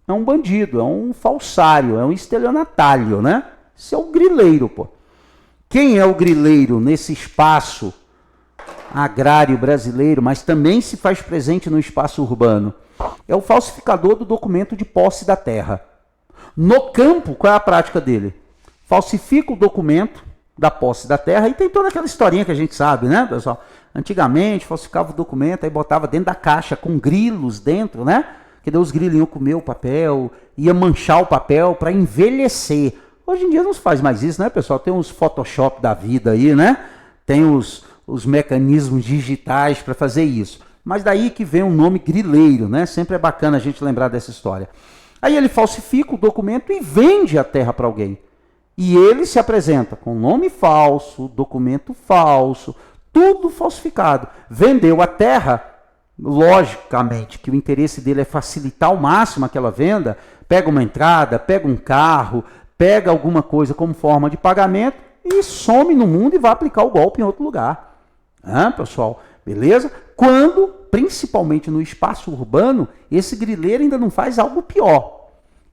é um bandido, é um falsário, é um estelionatário, né? Isso é o grileiro, pô. Quem é o grileiro nesse espaço agrário brasileiro, mas também se faz presente no espaço urbano? É o falsificador do documento de posse da terra. No campo, qual é a prática dele? Falsifica o documento da posse da terra e tem toda aquela historinha que a gente sabe, né, pessoal? Antigamente, falsificava o documento, aí botava dentro da caixa com grilos dentro, né? Que daí os grilos iam comer o papel, ia manchar o papel para envelhecer. Hoje em dia não se faz mais isso, né, pessoal? Tem uns Photoshop da vida aí, né? Tem os mecanismos digitais para fazer isso. Mas daí que vem o nome grileiro, né? Sempre é bacana a gente lembrar dessa história. Aí ele falsifica o documento e vende a terra para alguém. E ele se apresenta com nome falso, documento falso, tudo falsificado. Vendeu a terra. Logicamente que o interesse dele é facilitar ao máximo aquela venda, pega uma entrada, pega um carro, pega alguma coisa como forma de pagamento e some no mundo e vai aplicar o golpe em outro lugar. Pessoal, beleza? Quando, principalmente no espaço urbano, esse grileiro ainda não faz algo pior.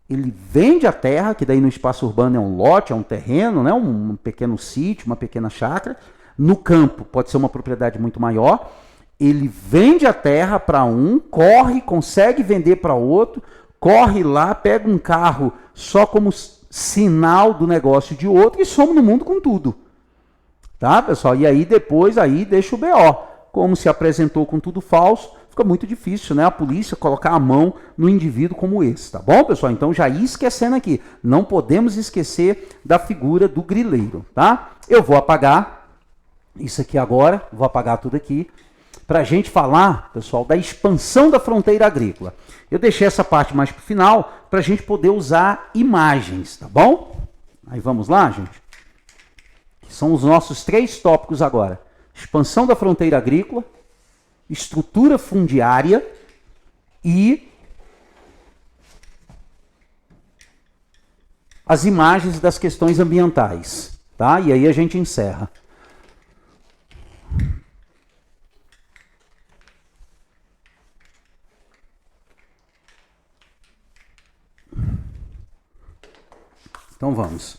Ele vende a terra, que daí no espaço urbano é um lote, é um terreno, né? Um pequeno sítio, uma pequena chácara. No campo pode ser uma propriedade muito maior. Ele vende a terra para um, corre, consegue vender para outro, corre lá, pega um carro só como sinal do negócio de outro e some no mundo com tudo. Tá, pessoal? E aí depois aí deixa o BO. Como se apresentou com tudo falso, fica muito difícil, né, a polícia colocar a mão no indivíduo como esse, tá bom, pessoal? Então já ia esquecendo aqui, não podemos esquecer da figura do grileiro, tá? Eu vou apagar isso aqui agora, vou apagar tudo aqui, para a gente falar, pessoal, da expansão da fronteira agrícola. Eu deixei essa parte mais para o final, para a gente poder usar imagens, tá bom? Aí vamos lá, gente? São os nossos 3 tópicos agora. Expansão da fronteira agrícola, estrutura fundiária e as imagens das questões ambientais, tá? E aí a gente encerra. Então vamos.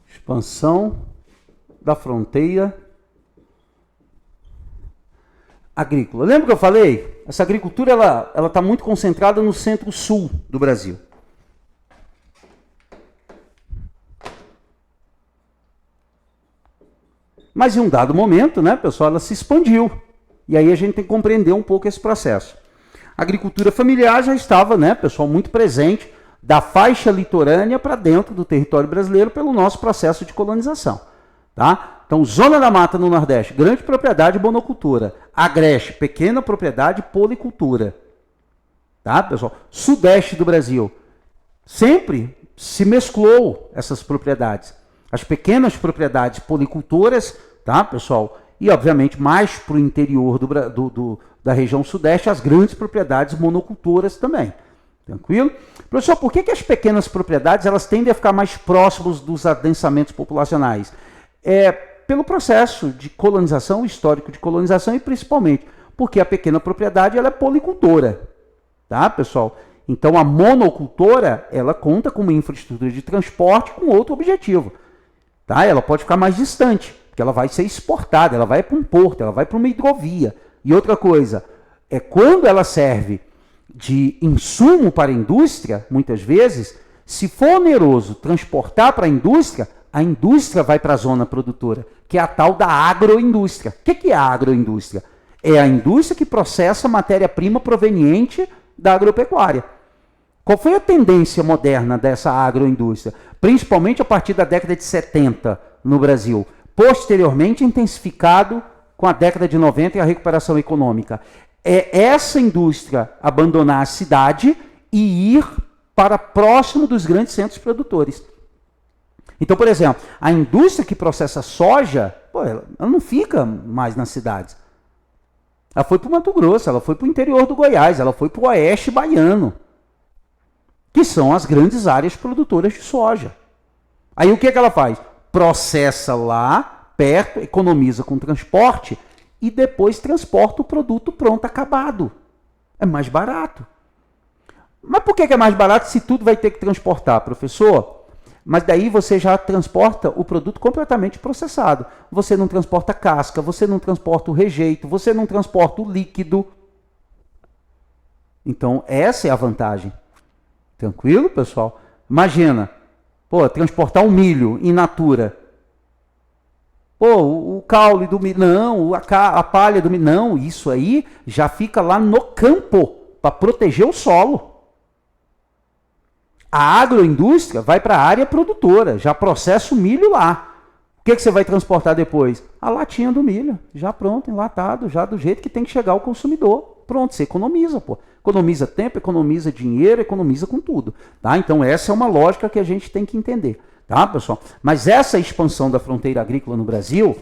Expansão da fronteira agrícola. Lembra que eu falei? Essa agricultura ela está muito concentrada no centro-sul do Brasil. Mas em um dado momento, né, pessoal, ela se expandiu. E aí a gente tem que compreender um pouco esse processo. A agricultura familiar já estava, né, pessoal, muito presente da faixa litorânea para dentro do território brasileiro pelo nosso processo de colonização. Tá? Então, zona da mata no Nordeste, grande propriedade monocultura. Agreste, pequena propriedade policultura. Tá, pessoal? Sudeste do Brasil, sempre se mesclou essas propriedades. As pequenas propriedades policultoras, tá, pessoal? E, obviamente, mais para o interior da região sudeste, as grandes propriedades monocultoras também. Tranquilo? Professor, por que as pequenas propriedades elas tendem a ficar mais próximos dos adensamentos populacionais? Pelo processo de colonização, histórico de colonização, e principalmente porque a pequena propriedade ela é policultora. Tá, pessoal? Então, a monocultora, ela conta com uma infraestrutura de transporte com outro objetivo. Tá? Ela pode ficar mais distante, porque ela vai ser exportada, ela vai para um porto, ela vai para uma hidrovia. E outra coisa, quando ela serve de insumo para a indústria, muitas vezes, se for oneroso transportar para a indústria vai para a zona produtora, que é a tal da agroindústria. O que é a agroindústria? É a indústria que processa matéria-prima proveniente da agropecuária. Qual foi a tendência moderna dessa agroindústria? Principalmente a partir da década de 70 no Brasil. Posteriormente, intensificado com a década de 90 e a recuperação econômica. É essa indústria abandonar a cidade e ir para próximo dos grandes centros produtores. Então, por exemplo, a indústria que processa soja, ela não fica mais nas cidades. Ela foi para o Mato Grosso, ela foi para o interior do Goiás, ela foi para o oeste baiano, que são as grandes áreas produtoras de soja. Aí o que ela faz? Processa lá, perto, economiza com transporte e depois transporta o produto pronto, acabado. É mais barato. Mas por que é mais barato se tudo vai ter que transportar, professor? Mas daí você já transporta o produto completamente processado. Você não transporta casca, você não transporta o rejeito, você não transporta o líquido. Então, essa é a vantagem. Tranquilo, pessoal? Imagina, transportar um milho in natura. O caule do milho, não, a palha do milho, não, isso aí já fica lá no campo, para proteger o solo. A agroindústria vai para a área produtora, já processa o milho lá. O que você vai transportar depois? A latinha do milho, já pronto, enlatado, já do jeito que tem que chegar ao consumidor. Pronto, você economiza, Economiza tempo, economiza dinheiro, economiza com tudo. Tá? Então essa é uma lógica que a gente tem que entender. Tá, pessoal? Mas essa expansão da fronteira agrícola no Brasil,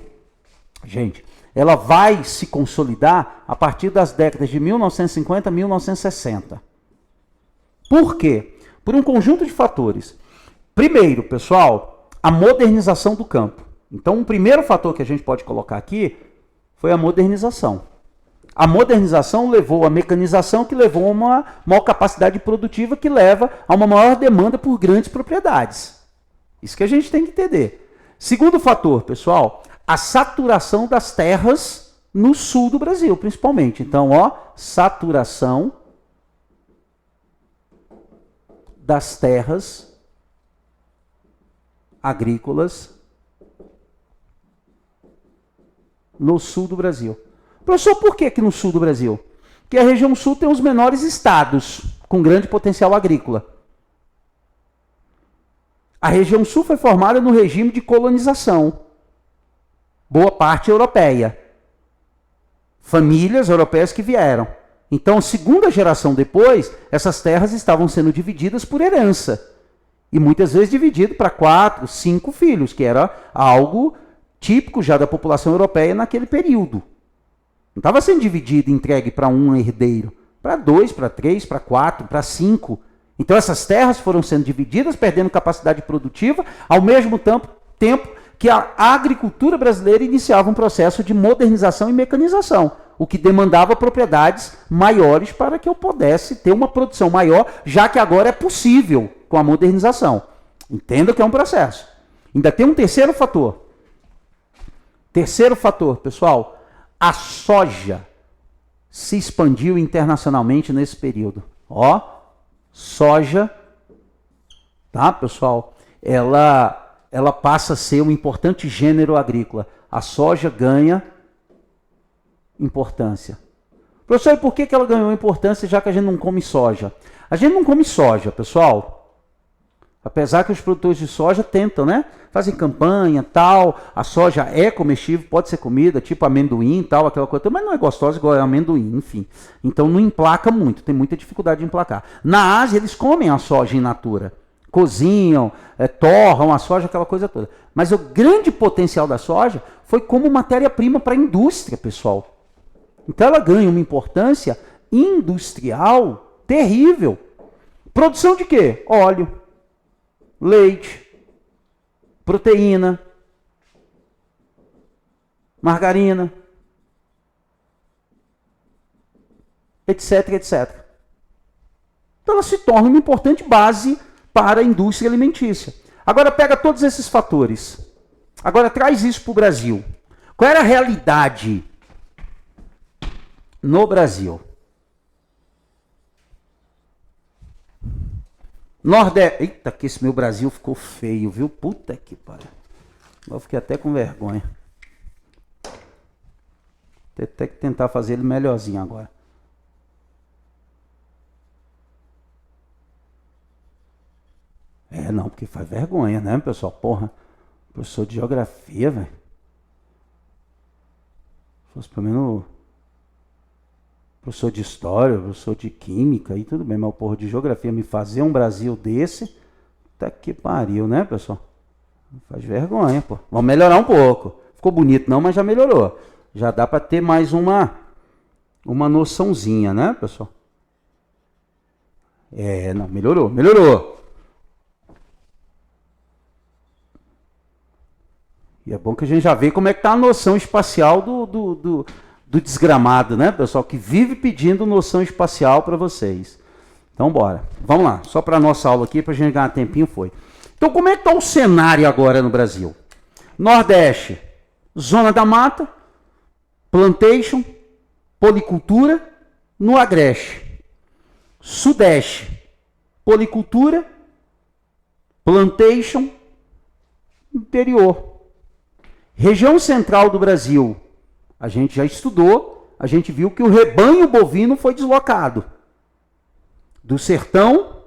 gente, ela vai se consolidar a partir das décadas de 1950 a 1960. Por quê? Por um conjunto de fatores. Primeiro, pessoal, a modernização do campo. Então, o primeiro fator que a gente pode colocar aqui foi a modernização. A modernização levou à mecanização, que levou a uma maior capacidade produtiva, que leva a uma maior demanda por grandes propriedades. Isso que a gente tem que entender. Segundo fator, pessoal, a saturação das terras no sul do Brasil, principalmente. Então, ó, saturação das terras agrícolas no sul do Brasil. Professor, por que no sul do Brasil? Porque a região sul tem os menores estados com grande potencial agrícola. A região sul foi formada no regime de colonização, boa parte europeia. Famílias europeias que vieram. Então, segunda geração depois, essas terras estavam sendo divididas por herança. E muitas vezes dividido para 4, 5 filhos, que era algo típico já da população europeia naquele período. Não estava sendo dividido e entregue para um herdeiro, para 2, para 3, para 4, para 5. Então essas terras foram sendo divididas, perdendo capacidade produtiva, ao mesmo tempo que a agricultura brasileira iniciava um processo de modernização e mecanização, o que demandava propriedades maiores para que eu pudesse ter uma produção maior, já que agora é possível com a modernização. Entenda que é um processo. Ainda tem um terceiro fator. Terceiro fator, pessoal, a soja se expandiu internacionalmente nesse período. Ó, soja, tá, pessoal? Ela passa a ser um importante gênero agrícola. A soja ganha importância. Professor, e por que ela ganhou importância já que a gente não come soja? A gente não come soja, pessoal. Apesar que os produtores de soja tentam, né? Fazem campanha, tal. A soja é comestível, pode ser comida, tipo amendoim, tal, aquela coisa. Mas não é gostosa igual amendoim, enfim. Então não emplaca muito, tem muita dificuldade de emplacar. Na Ásia, eles comem a soja in natura. Cozinham, torram a soja, aquela coisa toda. Mas o grande potencial da soja foi como matéria-prima para a indústria, pessoal. Então ela ganha uma importância industrial terrível. Produção de quê? Óleo, leite, proteína, margarina, etc, etc. Então ela se torna uma importante base para a indústria alimentícia. Agora pega todos esses fatores. Agora traz isso para o Brasil. Qual era a realidade no Brasil? Nordeste. Eita, que esse meu Brasil ficou feio, viu? Puta que pariu. Eu fiquei até com vergonha. Tem até que tentar fazer ele melhorzinho agora. Não, porque faz vergonha, né, pessoal? Porra, professor de geografia, velho. Fosse pelo menos professor de história, professor de química, aí tudo bem, mas o porra de geografia me fazer um Brasil desse, tá que pariu, né, pessoal? Faz vergonha, pô. Vamos melhorar um pouco. Ficou bonito não, mas já melhorou. Já dá para ter mais uma noçãozinha, né, pessoal? Não, melhorou, melhorou. E é bom que a gente já vê como é que tá a noção espacial do desgramado, né, pessoal? Que vive pedindo noção espacial para vocês. Então, bora. Vamos lá. Só para nossa aula aqui, para a gente ganhar tempinho, foi. Então, como é que está o cenário agora no Brasil? Nordeste, zona da mata, plantation, policultura, no agreste. Sudeste, policultura, plantation, interior. Região central do Brasil, a gente já estudou, a gente viu que o rebanho bovino foi deslocado do sertão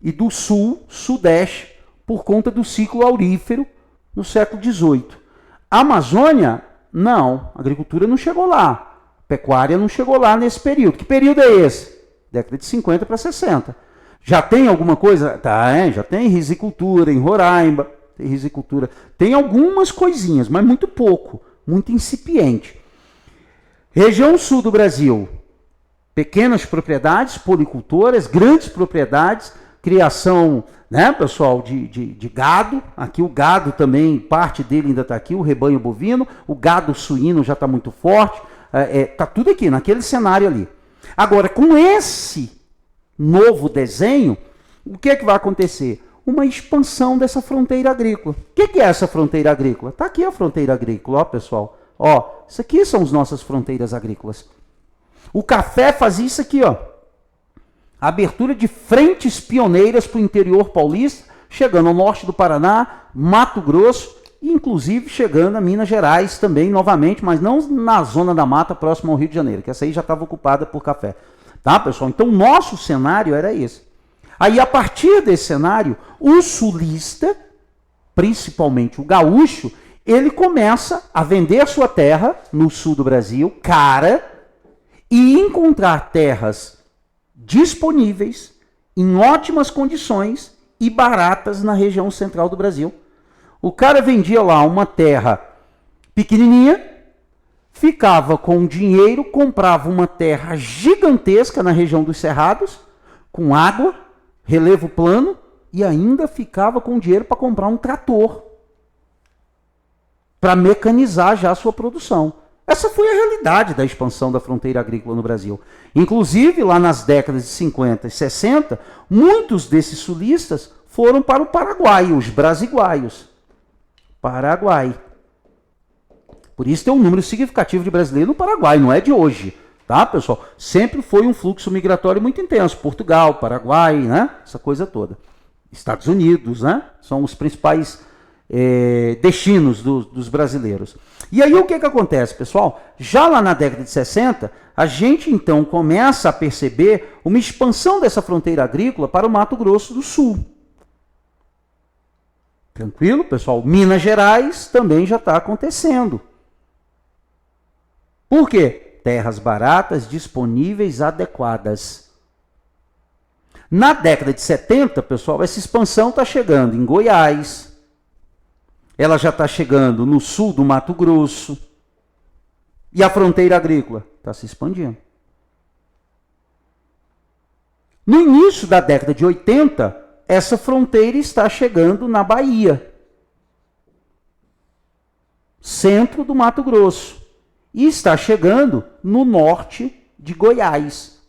e do sul, sudeste, por conta do ciclo aurífero no século XVIII. A Amazônia, não, a agricultura não chegou lá, a pecuária não chegou lá nesse período. Que período é esse? Década de 50 para 60. Já tem alguma coisa? Tá, já tem risicultura em Roraima, tem risicultura, tem algumas coisinhas, mas muito pouco, muito incipiente. Região sul do Brasil, pequenas propriedades, policultoras, grandes propriedades, criação, né, pessoal, de gado. Aqui o gado também, parte dele ainda está aqui, o rebanho bovino, o gado suíno já está muito forte, está tudo aqui, naquele cenário ali. Agora, com esse novo desenho, o que é que vai acontecer? Uma expansão dessa fronteira agrícola. O que é essa fronteira agrícola? Está aqui a fronteira agrícola, ó, pessoal. Ó, isso aqui são as nossas fronteiras agrícolas. O café fazia isso aqui, ó. Abertura de frentes pioneiras para o interior paulista, chegando ao norte do Paraná, Mato Grosso, e inclusive chegando a Minas Gerais também, novamente, mas não na zona da mata próxima ao Rio de Janeiro, que essa aí já estava ocupada por café. Tá, pessoal? Então, nosso cenário era esse. Aí, a partir desse cenário, o sulista, principalmente o gaúcho, ele começa a vender sua terra no sul do Brasil, cara, e encontrar terras disponíveis, em ótimas condições e baratas na região central do Brasil. O cara vendia lá uma terra pequenininha, ficava com dinheiro, comprava uma terra gigantesca na região dos Cerrados, com água, relevo plano, e ainda ficava com dinheiro para comprar um trator, para mecanizar já a sua produção. Essa foi a realidade da expansão da fronteira agrícola no Brasil. Inclusive, lá nas décadas de 50 e 60, muitos desses sulistas foram para o Paraguai, os brasiguaios. Paraguai. Por isso tem um número significativo de brasileiros no Paraguai, não é de hoje, tá, pessoal? Sempre foi um fluxo migratório muito intenso. Portugal, Paraguai, né? Essa coisa toda. Estados Unidos, né? São os principais destinos dos brasileiros. E aí o que acontece, pessoal? Já lá na década de 60, a gente então começa a perceber uma expansão dessa fronteira agrícola para o Mato Grosso do Sul. Tranquilo, pessoal? Minas Gerais também já está acontecendo. Por quê? Terras baratas, disponíveis, adequadas. Na década de 70, pessoal, essa expansão está chegando em Goiás, ela já está chegando no sul do Mato Grosso, e a fronteira agrícola está se expandindo. No início da década de 80, essa fronteira está chegando na Bahia, centro do Mato Grosso, e está chegando no norte de Goiás.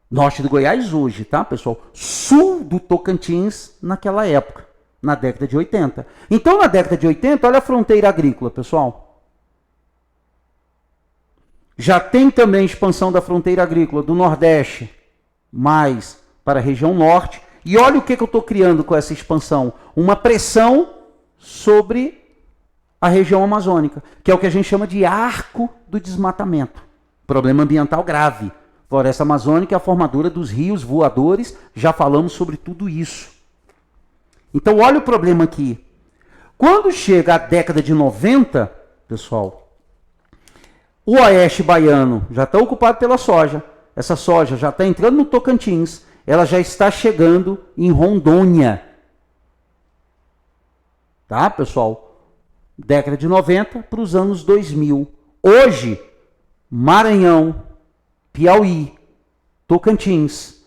Norte do Goiás hoje, tá, pessoal? Sul do Tocantins naquela época, na década de 80. Então, na década de 80, olha a fronteira agrícola, pessoal. Já tem também expansão da fronteira agrícola do Nordeste, mais para a região Norte. E olha o que eu estou criando com essa expansão. Uma pressão sobre a região amazônica, que é o que a gente chama de arco do desmatamento. Problema ambiental grave. Floresta amazônica é a formadora dos rios voadores. Já falamos sobre tudo isso. Então, olha o problema aqui. Quando chega a década de 90, pessoal, o oeste baiano já está ocupado pela soja. Essa soja já está entrando no Tocantins. Ela já está chegando em Rondônia. Tá, pessoal? Década de 90 para os anos 2000. Hoje, Maranhão, Piauí, Tocantins,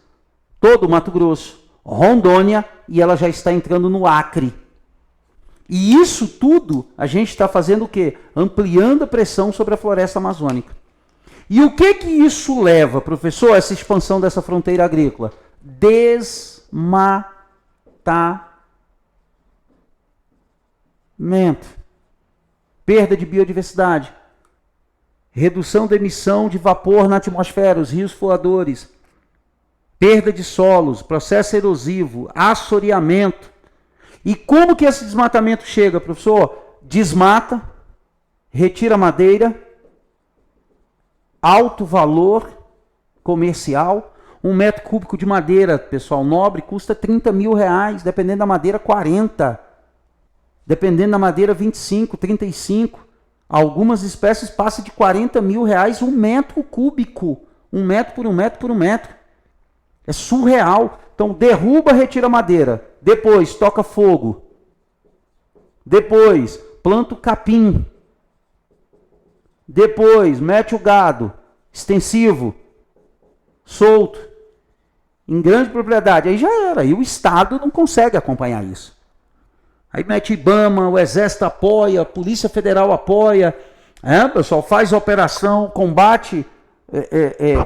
todo o Mato Grosso, Rondônia, e ela já está entrando no Acre. E isso tudo a gente está fazendo o quê? Ampliando a pressão sobre a floresta amazônica. E o que isso leva, professor, essa expansão dessa fronteira agrícola? Desmatamento. Perda de biodiversidade. Redução da emissão de vapor na atmosfera, os rios voadores. Perda de solos, processo erosivo, assoreamento. E como que esse desmatamento chega, professor? Desmata, retira madeira, alto valor comercial. 1 metro cúbico de madeira, pessoal, nobre, custa 30 mil reais, dependendo da madeira, 40. Dependendo da madeira, 25, 35. Algumas espécies passam de 40 mil reais 1 metro cúbico. 1 metro por 1 metro por 1 metro. É surreal. Então, derruba, retira a madeira. Depois, toca fogo. Depois, planta o capim. Depois, mete o gado. Extensivo. Solto. Em grande propriedade. Aí já era. E o Estado não consegue acompanhar isso. Aí mete IBAMA, o Exército apoia, a Polícia Federal apoia. Pessoal, faz a operação, combate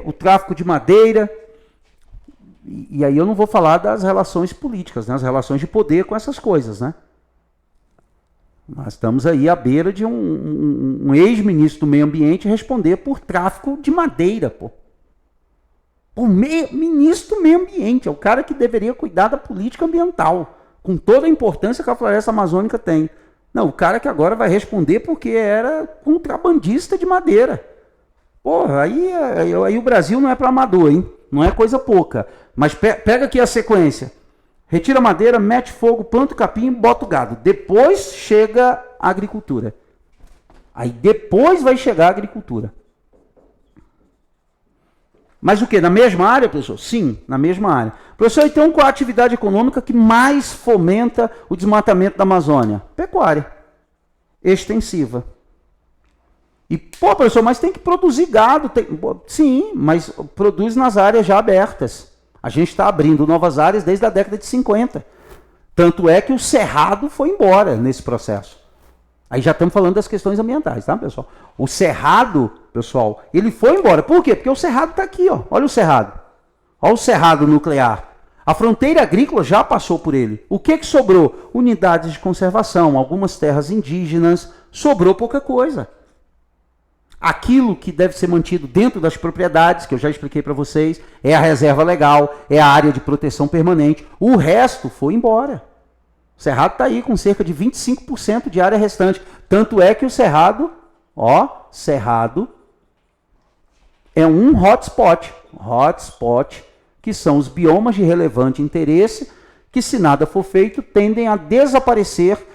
o tráfico de madeira. E aí eu não vou falar das relações políticas, né? As relações de poder com essas coisas, né? Nós estamos aí à beira de um ex-ministro do meio ambiente responder por tráfico de madeira, pô. O ministro do meio ambiente é o cara que deveria cuidar da política ambiental, com toda a importância que a floresta amazônica tem. Não, o cara que agora vai responder porque era contrabandista de madeira. Porra, aí o Brasil não é para amador, hein? Não é coisa pouca. Mas pega aqui a sequência. Retira a madeira, mete fogo, planta o capim, bota o gado. Depois chega a agricultura. Aí depois vai chegar a agricultura. Mas o quê? Na mesma área, professor? Sim, na mesma área. Professor, então qual a atividade econômica que mais fomenta o desmatamento da Amazônia? Pecuária extensiva. E, pô, professor, mas tem que produzir gado. Sim, mas produz nas áreas já abertas. A gente está abrindo novas áreas desde a década de 50. Tanto é que o cerrado foi embora nesse processo. Aí já estamos falando das questões ambientais, tá, pessoal? O cerrado, pessoal, ele foi embora. Por quê? Porque o cerrado está aqui, ó. Olha o cerrado. Olha o cerrado nuclear. A fronteira agrícola já passou por ele. O que sobrou? Unidades de conservação, algumas terras indígenas. Sobrou pouca coisa. Aquilo que deve ser mantido dentro das propriedades, que eu já expliquei para vocês, é a reserva legal, é a área de proteção permanente. O resto foi embora. O Cerrado está aí com cerca de 25% de área restante. Tanto é que o Cerrado, Cerrado é um hotspot. Hotspot, que são os biomas de relevante interesse, que se nada for feito, tendem a desaparecer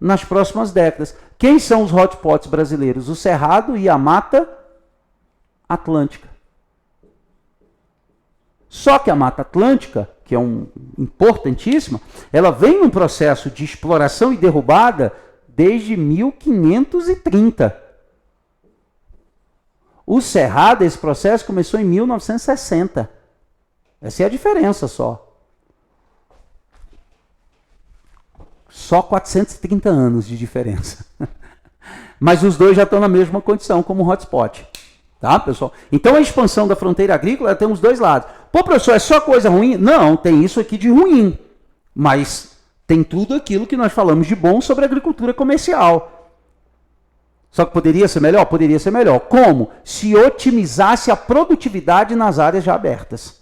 nas próximas décadas. Quem são os hotspots brasileiros? O Cerrado e a Mata Atlântica. Só que a Mata Atlântica, que é importantíssima, ela vem num processo de exploração e derrubada desde 1530. O Cerrado, esse processo começou em 1960. Essa é a diferença só. Só 430 anos de diferença. Mas os dois já estão na mesma condição como hotspot. Tá, pessoal? Então a expansão da fronteira agrícola tem os dois lados. Pô, professor, é só coisa ruim? Não, tem isso aqui de ruim. Mas tem tudo aquilo que nós falamos de bom sobre a agricultura comercial. Só que poderia ser melhor? Poderia ser melhor. Como? Se otimizasse a produtividade nas áreas já abertas.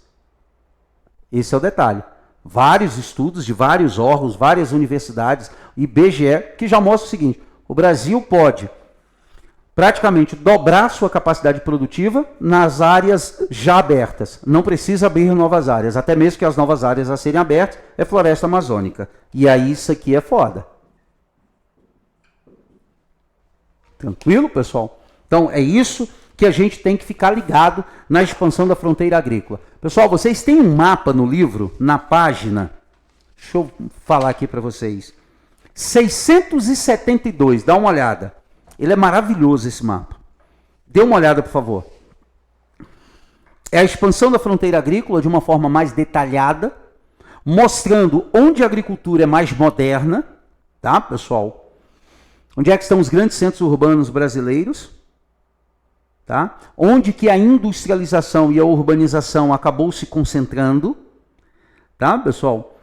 Esse é o detalhe. Vários estudos de vários órgãos, várias universidades, IBGE, que já mostram o seguinte: o Brasil pode praticamente dobrar sua capacidade produtiva nas áreas já abertas. Não precisa abrir novas áreas, até mesmo que as novas áreas a serem abertas é floresta amazônica. E aí isso aqui é foda. Tranquilo, pessoal? Então é isso que a gente tem que ficar ligado na expansão da fronteira agrícola. Pessoal, vocês têm um mapa no livro, na página, deixa eu falar aqui para vocês, 672, dá uma olhada. Ele é maravilhoso, esse mapa. Dê uma olhada, por favor. É a expansão da fronteira agrícola de uma forma mais detalhada, mostrando onde a agricultura é mais moderna, tá, pessoal? Onde é que estão os grandes centros urbanos brasileiros, tá? Onde que a industrialização e a urbanização acabou se concentrando, tá, pessoal?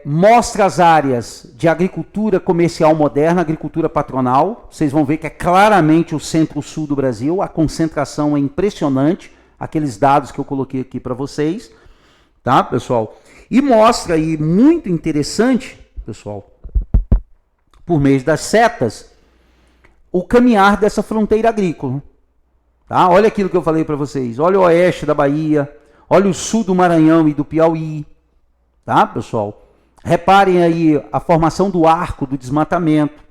Mostra as áreas de agricultura comercial moderna, agricultura patronal. Vocês vão ver que é claramente o centro-sul do Brasil, a concentração é impressionante, aqueles dados que eu coloquei aqui para vocês, tá, pessoal? E mostra aí, muito interessante, pessoal, por meio das setas, o caminhar dessa fronteira agrícola. Tá? Olha aquilo que eu falei para vocês, olha o oeste da Bahia, olha o sul do Maranhão e do Piauí, tá, pessoal? Reparem aí a formação do arco do desmatamento,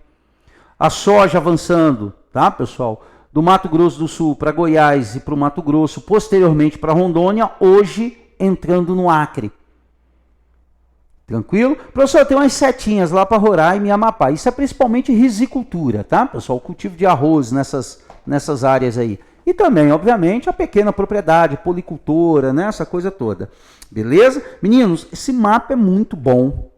a soja avançando, tá, pessoal? Do Mato Grosso do Sul para Goiás e para o Mato Grosso, posteriormente para Rondônia, hoje entrando no Acre. Tranquilo? Professor, tem umas setinhas lá para Roraima e Amapá. Isso é principalmente risicultura, tá, pessoal? O cultivo de arroz nessas áreas aí. E também, obviamente, a pequena propriedade, policultora, né? Essa coisa toda. Beleza? Meninos, esse mapa é muito bom.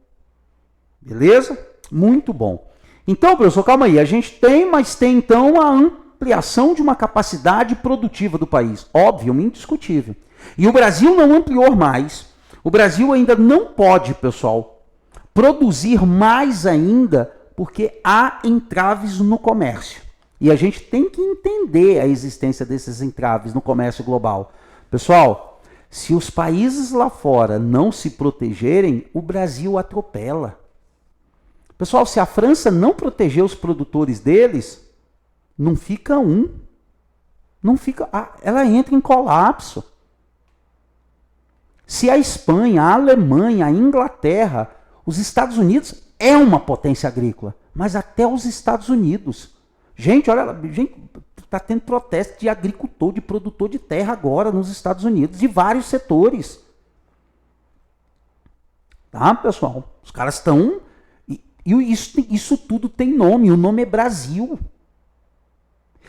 Beleza? Muito bom. Então, professor, calma aí. A gente tem, mas tem então a ampliação de uma capacidade produtiva do país. Óbvio, indiscutível. E o Brasil não ampliou mais. O Brasil ainda não pode, pessoal, produzir mais ainda porque há entraves no comércio. E a gente tem que entender a existência desses entraves no comércio global. Pessoal, se os países lá fora não se protegerem, o Brasil atropela. Pessoal, se a França não proteger os produtores deles, não fica um. Não fica, ela entra em colapso. Se a Espanha, a Alemanha, a Inglaterra, os Estados Unidos é uma potência agrícola, mas até os Estados Unidos. Gente, olha, está tendo protesto de agricultor, de produtor de terra agora nos Estados Unidos, de vários setores. Tá, pessoal? Os caras estão... Isso tudo tem nome, o nome é Brasil.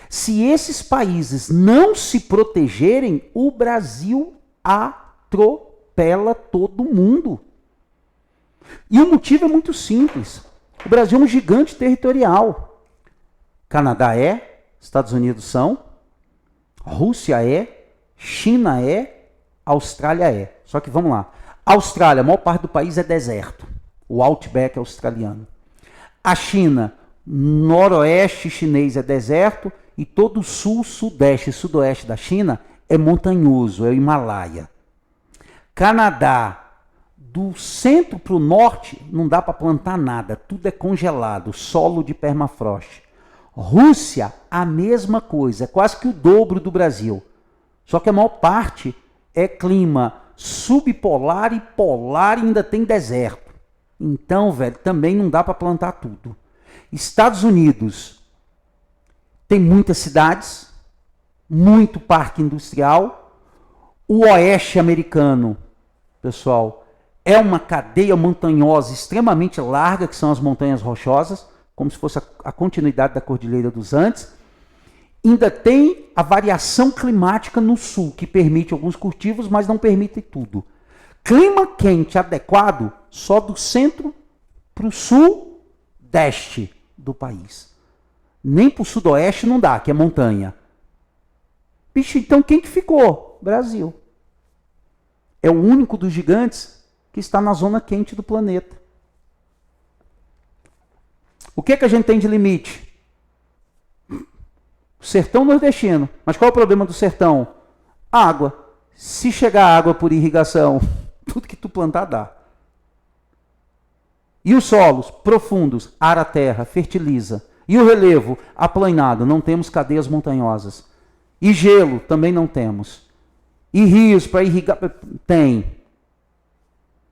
Se esses países não se protegerem, o Brasil atropela todo mundo. E o motivo é muito simples. O Brasil é um gigante territorial. Canadá é, Estados Unidos são, Rússia é, China é, Austrália é. Só que vamos lá. Austrália, a maior parte do país é deserto. O Outback australiano. A China, noroeste chinês é deserto e todo o sul, sudeste e sudoeste da China é montanhoso, é o Himalaia. Canadá, do centro para o norte, não dá para plantar nada, tudo é congelado, solo de permafrost. Rússia, a mesma coisa, é quase que o dobro do Brasil. Só que a maior parte é clima subpolar e polar e ainda tem deserto. Então, velho, também não dá para plantar tudo. Estados Unidos tem muitas cidades, muito parque industrial. O oeste americano, pessoal, é uma cadeia montanhosa extremamente larga, que são as montanhas rochosas, como se fosse a continuidade da Cordilheira dos Andes. Ainda tem a variação climática no sul, que permite alguns cultivos, mas não permite tudo. Clima quente adequado só do centro para o sudeste do país. Nem para o sudoeste não dá, que é montanha. Bicho, então quem que ficou? Brasil. É o único dos gigantes que está na zona quente do planeta. O que a gente tem de limite? O sertão nordestino. Mas qual é o problema do sertão? Água. Se chegar água por irrigação, tudo que tu plantar dá. E os solos profundos, ara a terra, fertiliza. E o relevo aplainado, não temos cadeias montanhosas. E gelo, também não temos. E rios para irrigar, tem.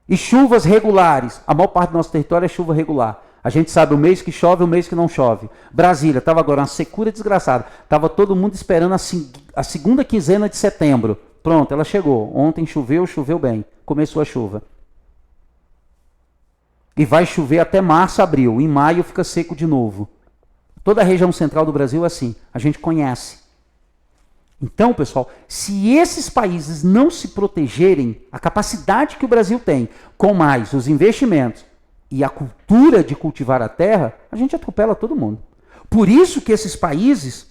E chuvas regulares, a maior parte do nosso território é chuva regular. A gente sabe o mês que chove e o mês que não chove. Brasília, estava agora uma secura desgraçada. Estava todo mundo esperando a segunda quinzena de setembro. Pronto, ela chegou. Ontem choveu, choveu bem. Começou a chuva. E vai chover até março, abril. Em maio fica seco de novo. Toda a região central do Brasil é assim. A gente conhece. Então, pessoal, se esses países não se protegerem, a capacidade que o Brasil tem, com mais os investimentos e a cultura de cultivar a terra, a gente atropela todo mundo. Por isso que esses países,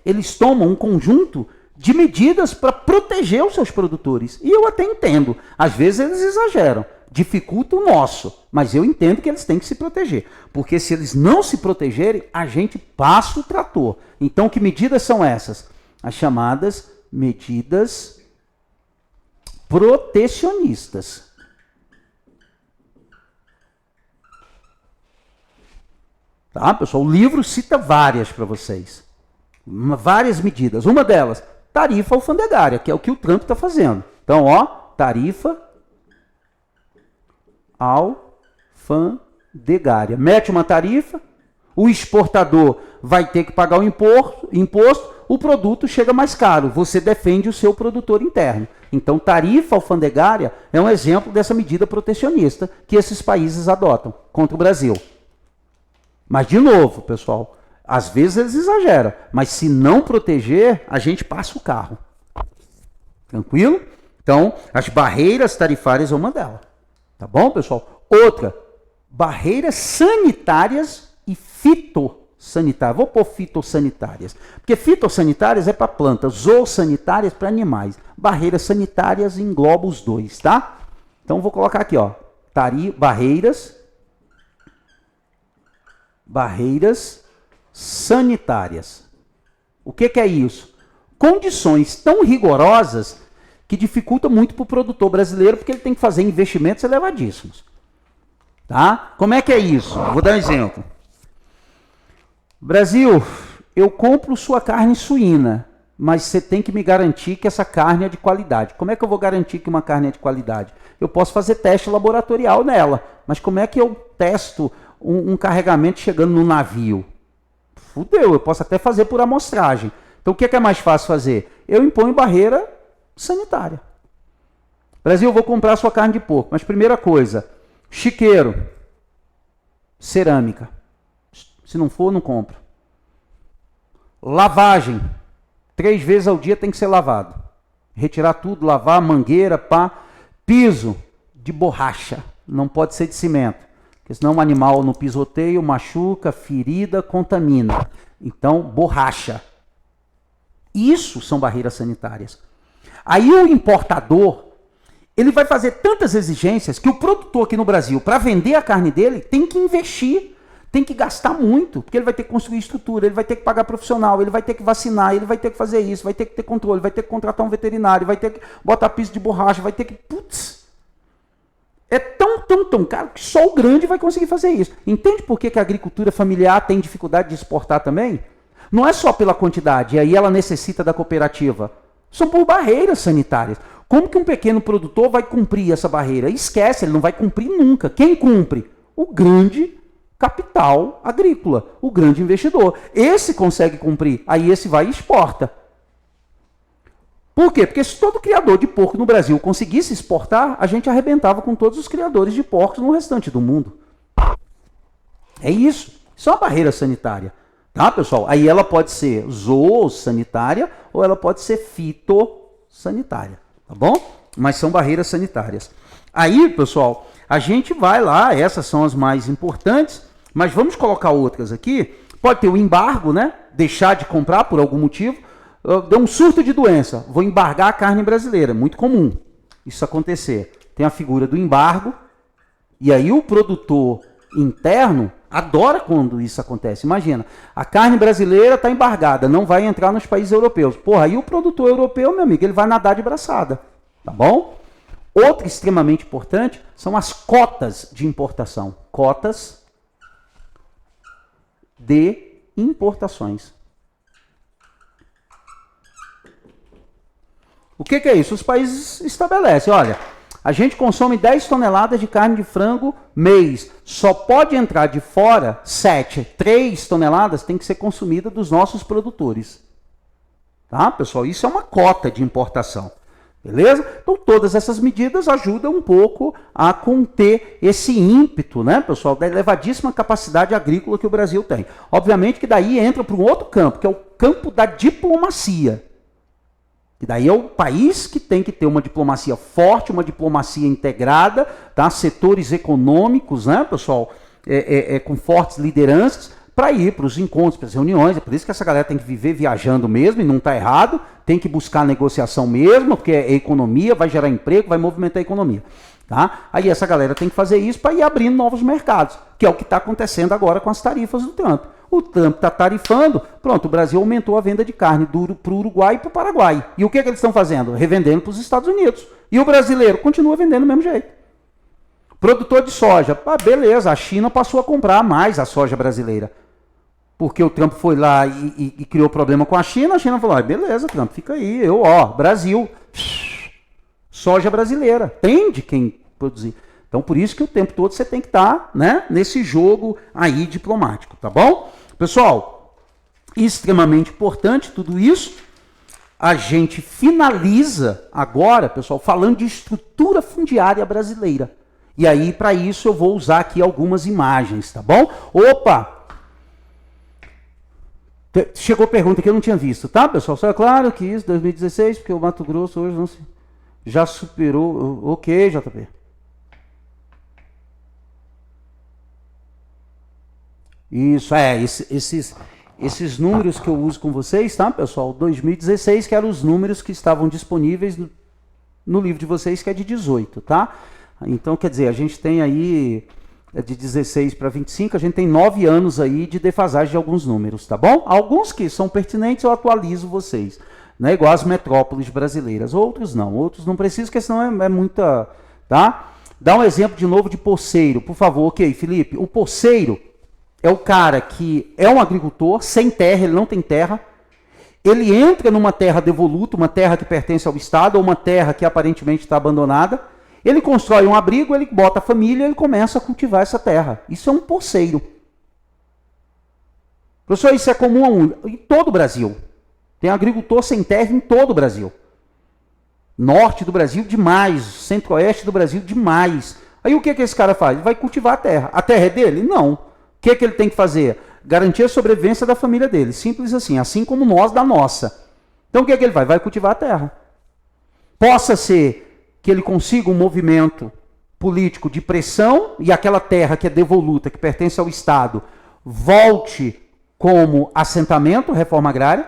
eles tomam um conjunto de medidas para proteger os seus produtores. E eu até entendo. Às vezes eles exageram, dificulta o nosso. Mas eu entendo que eles têm que se proteger. Porque se eles não se protegerem, a gente passa o trator. Então, que medidas são essas? As chamadas medidas protecionistas. Tá, pessoal? O livro cita várias para vocês. Várias medidas. Uma delas, tarifa alfandegária, que é o que o Trump está fazendo. Então, ó, tarifa alfandegária. Mete uma tarifa, o exportador vai ter que pagar o imposto, o produto chega mais caro. Você defende o seu produtor interno. Então, tarifa alfandegária é um exemplo dessa medida protecionista que esses países adotam contra o Brasil. Mas, de novo, pessoal, às vezes eles exageram, mas se não proteger, a gente passa o carro. Tranquilo? Então, as barreiras tarifárias é uma delas. Tá bom, pessoal? Outra, barreiras sanitárias e fitossanitárias. Vou pôr fitossanitárias, porque fitossanitárias é para plantas, zoossanitárias para animais. Barreiras sanitárias engloba os dois, tá? Então, vou colocar aqui, ó, barreiras Barreiras sanitárias. O que é isso? Condições tão rigorosas que dificultam muito para o produtor brasileiro, porque ele tem que fazer investimentos elevadíssimos. Tá? Como é que é isso? Vou dar um exemplo. Brasil, eu compro sua carne suína, mas você tem que me garantir que essa carne é de qualidade. Como é que eu vou garantir que uma carne é de qualidade? Eu posso fazer teste laboratorial nela, mas como é que eu testo um carregamento chegando no navio? Fudeu, eu posso até fazer por amostragem. Então o que é mais fácil fazer? Eu imponho barreira sanitária. Brasil, eu vou comprar sua carne de porco, mas primeira coisa, chiqueiro, cerâmica. Se não for, não compro. Lavagem. 3 vezes ao dia tem que ser lavado. Retirar tudo, lavar, mangueira, pá. Piso de borracha. Não pode ser de cimento. Porque senão um animal no pisoteio machuca, ferida, contamina. Então, borracha. Isso são barreiras sanitárias. Aí o importador, ele vai fazer tantas exigências que o produtor aqui no Brasil, para vender a carne dele, tem que investir. Tem que gastar muito, porque ele vai ter que construir estrutura, ele vai ter que pagar profissional, ele vai ter que vacinar, ele vai ter que fazer isso, vai ter que ter controle, vai ter que contratar um veterinário, vai ter que botar piso de borracha, vai ter que... Putz! É tão caro que só o grande vai conseguir fazer isso. Entende por que a agricultura familiar tem dificuldade de exportar também? Não é só pela quantidade, e aí ela necessita da cooperativa. São por barreiras sanitárias. Como que um pequeno produtor vai cumprir essa barreira? Esquece, ele não vai cumprir nunca. Quem cumpre? O grande capital agrícola, o grande investidor. Esse consegue cumprir, aí esse vai e exporta. Por quê? Porque se todo criador de porco no Brasil conseguisse exportar, a gente arrebentava com todos os criadores de porcos no restante do mundo. É isso. Isso é uma barreira sanitária. Tá, pessoal? Aí ela pode ser zoossanitária ou ela pode ser fitossanitária. Tá bom? Mas são barreiras sanitárias. Aí, pessoal, a gente vai lá, essas são as mais importantes, mas vamos colocar outras aqui. Pode ter o embargo, né? Deixar de comprar por algum motivo. Deu um surto de doença, vou embargar a carne brasileira. Muito comum isso acontecer. Tem a figura do embargo, e aí o produtor interno adora quando isso acontece. Imagina, a carne brasileira está embargada, não vai entrar nos países europeus. Porra, aí o produtor europeu, meu amigo, ele vai nadar de braçada. Tá bom? Outra extremamente importante são as cotas de importação. Cotas de importações. O que é isso? Os países estabelecem, olha, a gente consome 10 toneladas de carne de frango mês, só pode entrar de fora 7. 3 toneladas tem que ser consumida dos nossos produtores. Tá, pessoal? Isso é uma cota de importação. Beleza? Então, todas essas medidas ajudam um pouco a conter esse ímpeto, né, pessoal, da elevadíssima capacidade agrícola que o Brasil tem. Obviamente que daí entra para um outro campo, que é o campo da diplomacia. E daí é o país que tem que ter uma diplomacia forte, uma diplomacia integrada, tá? Setores econômicos, né, pessoal, com fortes lideranças, para ir para os encontros, para as reuniões. É por isso que essa galera tem que viver viajando mesmo, e não está errado, tem que buscar negociação mesmo, porque é economia, vai gerar emprego, vai movimentar a economia. Tá? Aí essa galera tem que fazer isso para ir abrindo novos mercados, que é o que está acontecendo agora com as tarifas do Trump. O Trump está tarifando, pronto, o Brasil aumentou a venda de carne para o Uruguai e para o Paraguai. E o que eles estão fazendo? Revendendo para os Estados Unidos. E o brasileiro continua vendendo do mesmo jeito. Produtor de soja, beleza, a China passou a comprar mais a soja brasileira. Porque o Trump foi lá e criou problema com a China falou, beleza, Trump, fica aí, Brasil, soja brasileira, tem de quem produzir. Então, por isso que o tempo todo você tem que estar, né, nesse jogo aí diplomático, tá bom? Pessoal, extremamente importante tudo isso. A gente finaliza agora, pessoal, falando de estrutura fundiária brasileira. E aí, para isso, eu vou usar aqui algumas imagens, tá bom? Opa! Chegou pergunta que eu não tinha visto, tá, pessoal? Só é claro que isso, 2016, porque o Mato Grosso hoje não se... já superou... Ok, JP. Isso, esses números que eu uso com vocês, tá, pessoal? 2016, que eram os números que estavam disponíveis no livro de vocês, que é de 18, tá? Então, quer dizer, a gente tem aí é de 16 para 25, a gente tem 9 anos aí de defasagem de alguns números, tá bom? Alguns que são pertinentes eu atualizo vocês, né? Igual as metrópoles brasileiras, outros não precisam, porque senão é muita, tá? Dá um exemplo de novo de poceiro, por favor, ok, Felipe? O poceiro é o cara que é um agricultor sem terra, ele não tem terra, ele entra numa terra devoluta, uma terra que pertence ao Estado, ou uma terra que aparentemente está abandonada, ele constrói um abrigo, ele bota a família, ele começa a cultivar essa terra. Isso é um poceiro. Professor, isso é comum em todo o Brasil. Tem agricultor sem terra em todo o Brasil. Norte do Brasil, demais. Centro-oeste do Brasil, demais. Aí o que esse cara faz? Ele vai cultivar a terra. A terra é dele? Não. O que ele tem que fazer? Garantir a sobrevivência da família dele. Simples assim como nós da nossa. Então o que ele faz? Vai cultivar a terra. Possa ser que ele consiga um movimento político de pressão e aquela terra que é devoluta, que pertence ao Estado, volte como assentamento, reforma agrária.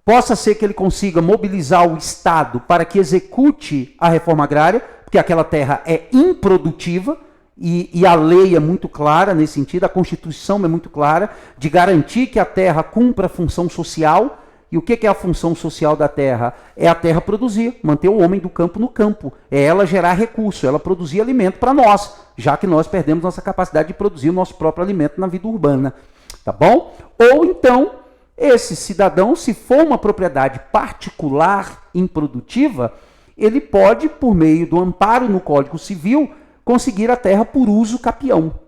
Possa ser que ele consiga mobilizar o Estado para que execute a reforma agrária, porque aquela terra é improdutiva e a lei é muito clara nesse sentido, a Constituição é muito clara, de garantir que a terra cumpra a função social. E o que é a função social da terra? É a terra produzir, manter o homem do campo no campo. É ela gerar recurso, ela produzir alimento para nós, já que nós perdemos nossa capacidade de produzir o nosso próprio alimento na vida urbana. Tá bom? Ou então, esse cidadão, se for uma propriedade particular improdutiva, ele pode, por meio do amparo no Código Civil, conseguir a terra por uso capião.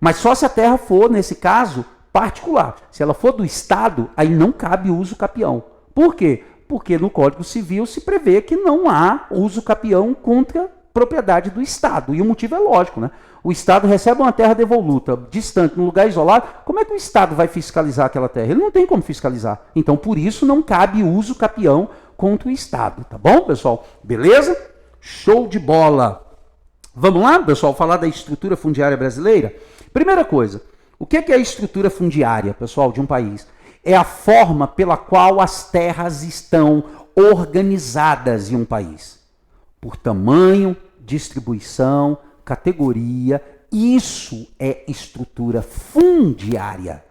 Mas só se a terra for, nesse caso, particular. Se ela for do Estado, aí não cabe uso capião. Por quê? Porque no Código Civil se prevê que não há uso capião contra propriedade do Estado. E o motivo é lógico, né? O Estado recebe uma terra devoluta, distante, num lugar isolado, como é que o Estado vai fiscalizar aquela terra? Ele não tem como fiscalizar. Então, por isso, não cabe uso capião contra o Estado. Tá bom, pessoal? Beleza? Show de bola! Vamos lá, pessoal, falar da estrutura fundiária brasileira? Primeira coisa, o que é a estrutura fundiária, pessoal, de um país? É a forma pela qual as terras estão organizadas em um país. Por tamanho, distribuição, categoria. Isso é estrutura fundiária.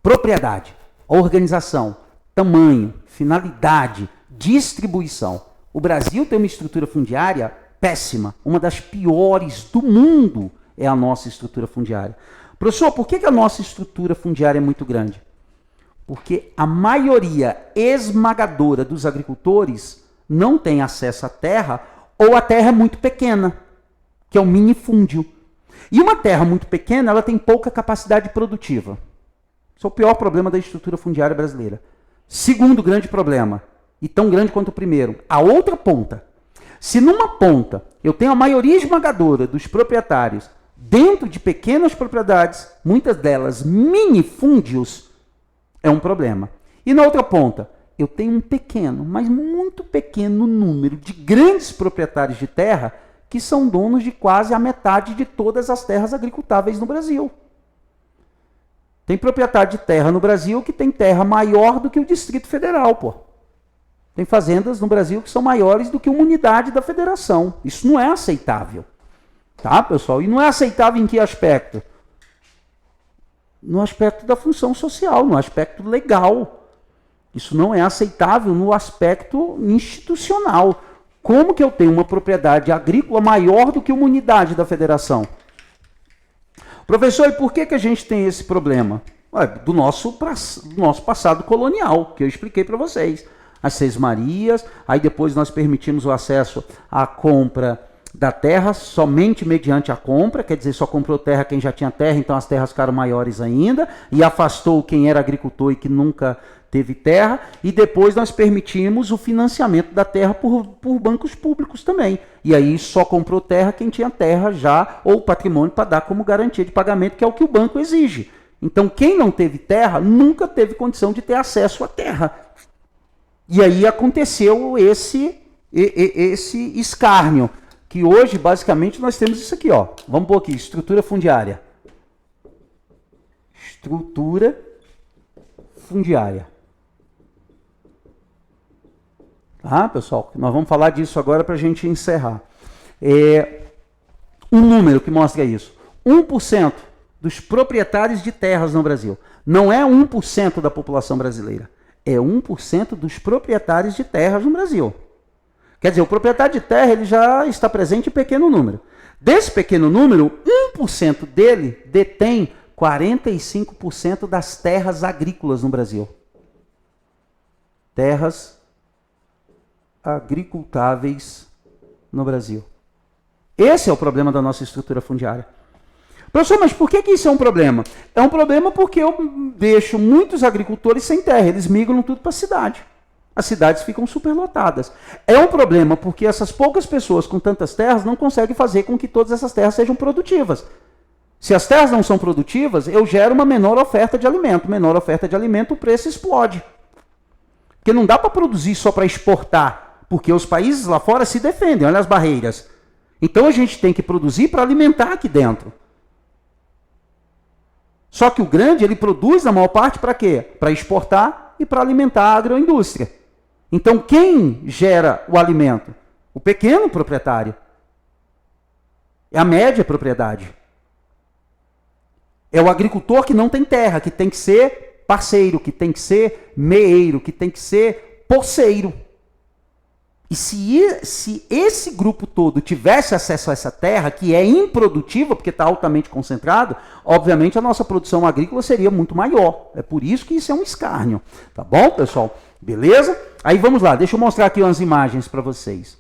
Propriedade, organização, tamanho, finalidade, distribuição. O Brasil tem uma estrutura fundiária péssima, uma das piores do mundo. É a nossa estrutura fundiária. Professor, por que a nossa estrutura fundiária é muito grande? Porque a maioria esmagadora dos agricultores não tem acesso à terra, ou a terra é muito pequena, que é o minifúndio. E uma terra muito pequena, ela tem pouca capacidade produtiva. Esse é o pior problema da estrutura fundiária brasileira. Segundo grande problema, e tão grande quanto o primeiro, a outra ponta. Se numa ponta eu tenho a maioria esmagadora dos proprietários dentro de pequenas propriedades, muitas delas minifúndios, é um problema. E na outra ponta, eu tenho um pequeno, mas muito pequeno número de grandes proprietários de terra que são donos de quase a metade de todas as terras agricultáveis no Brasil. Tem proprietário de terra no Brasil que tem terra maior do que o Distrito Federal, pô. Tem fazendas no Brasil que são maiores do que uma unidade da federação. Isso não é aceitável. Tá, pessoal? E não é aceitável em que aspecto? No aspecto da função social, no aspecto legal. Isso não é aceitável no aspecto institucional. Como que eu tenho uma propriedade agrícola maior do que uma unidade da federação? Professor, e por que a gente tem esse problema? Do nosso passado colonial, que eu expliquei para vocês. As Seis Marias, aí depois nós permitimos o acesso à compra da terra somente mediante a compra, quer dizer, só comprou terra quem já tinha terra, então as terras ficaram maiores ainda, e afastou quem era agricultor e que nunca teve terra, e depois nós permitimos o financiamento da terra por bancos públicos também. E aí só comprou terra quem tinha terra já, ou patrimônio para dar como garantia de pagamento, que é o que o banco exige. Então quem não teve terra, nunca teve condição de ter acesso à terra. E aí aconteceu esse escárnio, que hoje, basicamente, nós temos isso aqui, ó. Vamos pôr aqui, estrutura fundiária. Estrutura fundiária. Tá, pessoal? Nós vamos falar disso agora para a gente encerrar. um número que mostra isso. 1% dos proprietários de terras no Brasil. Não é 1% da população brasileira. É 1% dos proprietários de terras no Brasil. Quer dizer, o proprietário de terra ele já está presente em pequeno número. Desse pequeno número, 1% dele detém 45% das terras agrícolas no Brasil. Terras agricultáveis no Brasil. Esse é o problema da nossa estrutura fundiária. Professor, mas por que isso é um problema? É um problema porque eu deixo muitos agricultores sem terra, eles migram tudo para a cidade. As cidades ficam superlotadas. É um problema porque essas poucas pessoas com tantas terras não conseguem fazer com que todas essas terras sejam produtivas. Se as terras não são produtivas, eu gero uma menor oferta de alimento. Menor oferta de alimento, o preço explode. Porque não dá para produzir só para exportar, porque os países lá fora se defendem, olha as barreiras. Então a gente tem que produzir para alimentar aqui dentro. Só que o grande, ele produz na maior parte para quê? Para exportar e para alimentar a agroindústria. Então quem gera o alimento? O pequeno proprietário. É a média propriedade. É o agricultor que não tem terra, que tem que ser parceiro, que tem que ser meeiro, que tem que ser poceiro. E se esse grupo todo tivesse acesso a essa terra, que é improdutiva, porque está altamente concentrado, obviamente a nossa produção agrícola seria muito maior. É por isso que isso é um escárnio. Tá bom, pessoal? Beleza? Aí vamos lá, deixa eu mostrar aqui umas imagens para vocês.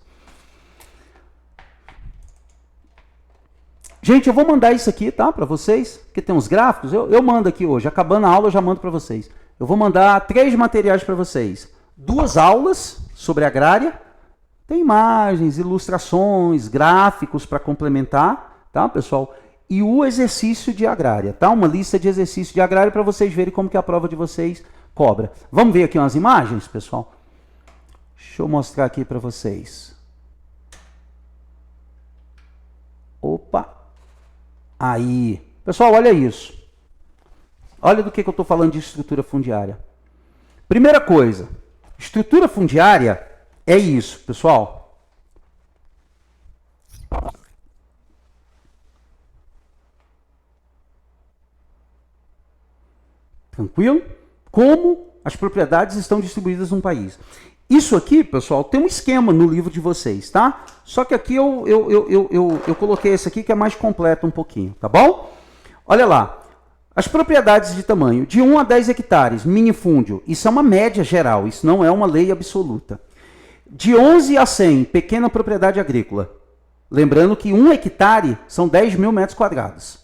Gente, eu vou mandar isso aqui, tá, para vocês, porque tem uns gráficos, eu mando aqui hoje, acabando a aula eu já mando para vocês. Eu vou mandar 3 materiais para vocês. 2 aulas sobre agrária, tem imagens, ilustrações, gráficos para complementar, tá, pessoal? E o exercício de agrária, tá? Uma lista de exercício de agrária para vocês verem como que a prova de vocês cobra. Vamos ver aqui umas imagens, pessoal? Deixa eu mostrar aqui para vocês. Opa! Aí. Pessoal, olha isso. Olha do que eu estou falando de estrutura fundiária. Primeira coisa, estrutura fundiária é isso, pessoal. Tranquilo? Como as propriedades estão distribuídas no país. Isso aqui, pessoal, tem um esquema no livro de vocês, tá? Só que aqui eu coloquei esse aqui que é mais completo um pouquinho, tá bom? Olha lá. As propriedades de tamanho de 1 a 10 hectares, minifúndio, isso é uma média geral, isso não é uma lei absoluta. De 11 a 100, pequena propriedade agrícola. Lembrando que 1 hectare são 10 mil metros quadrados.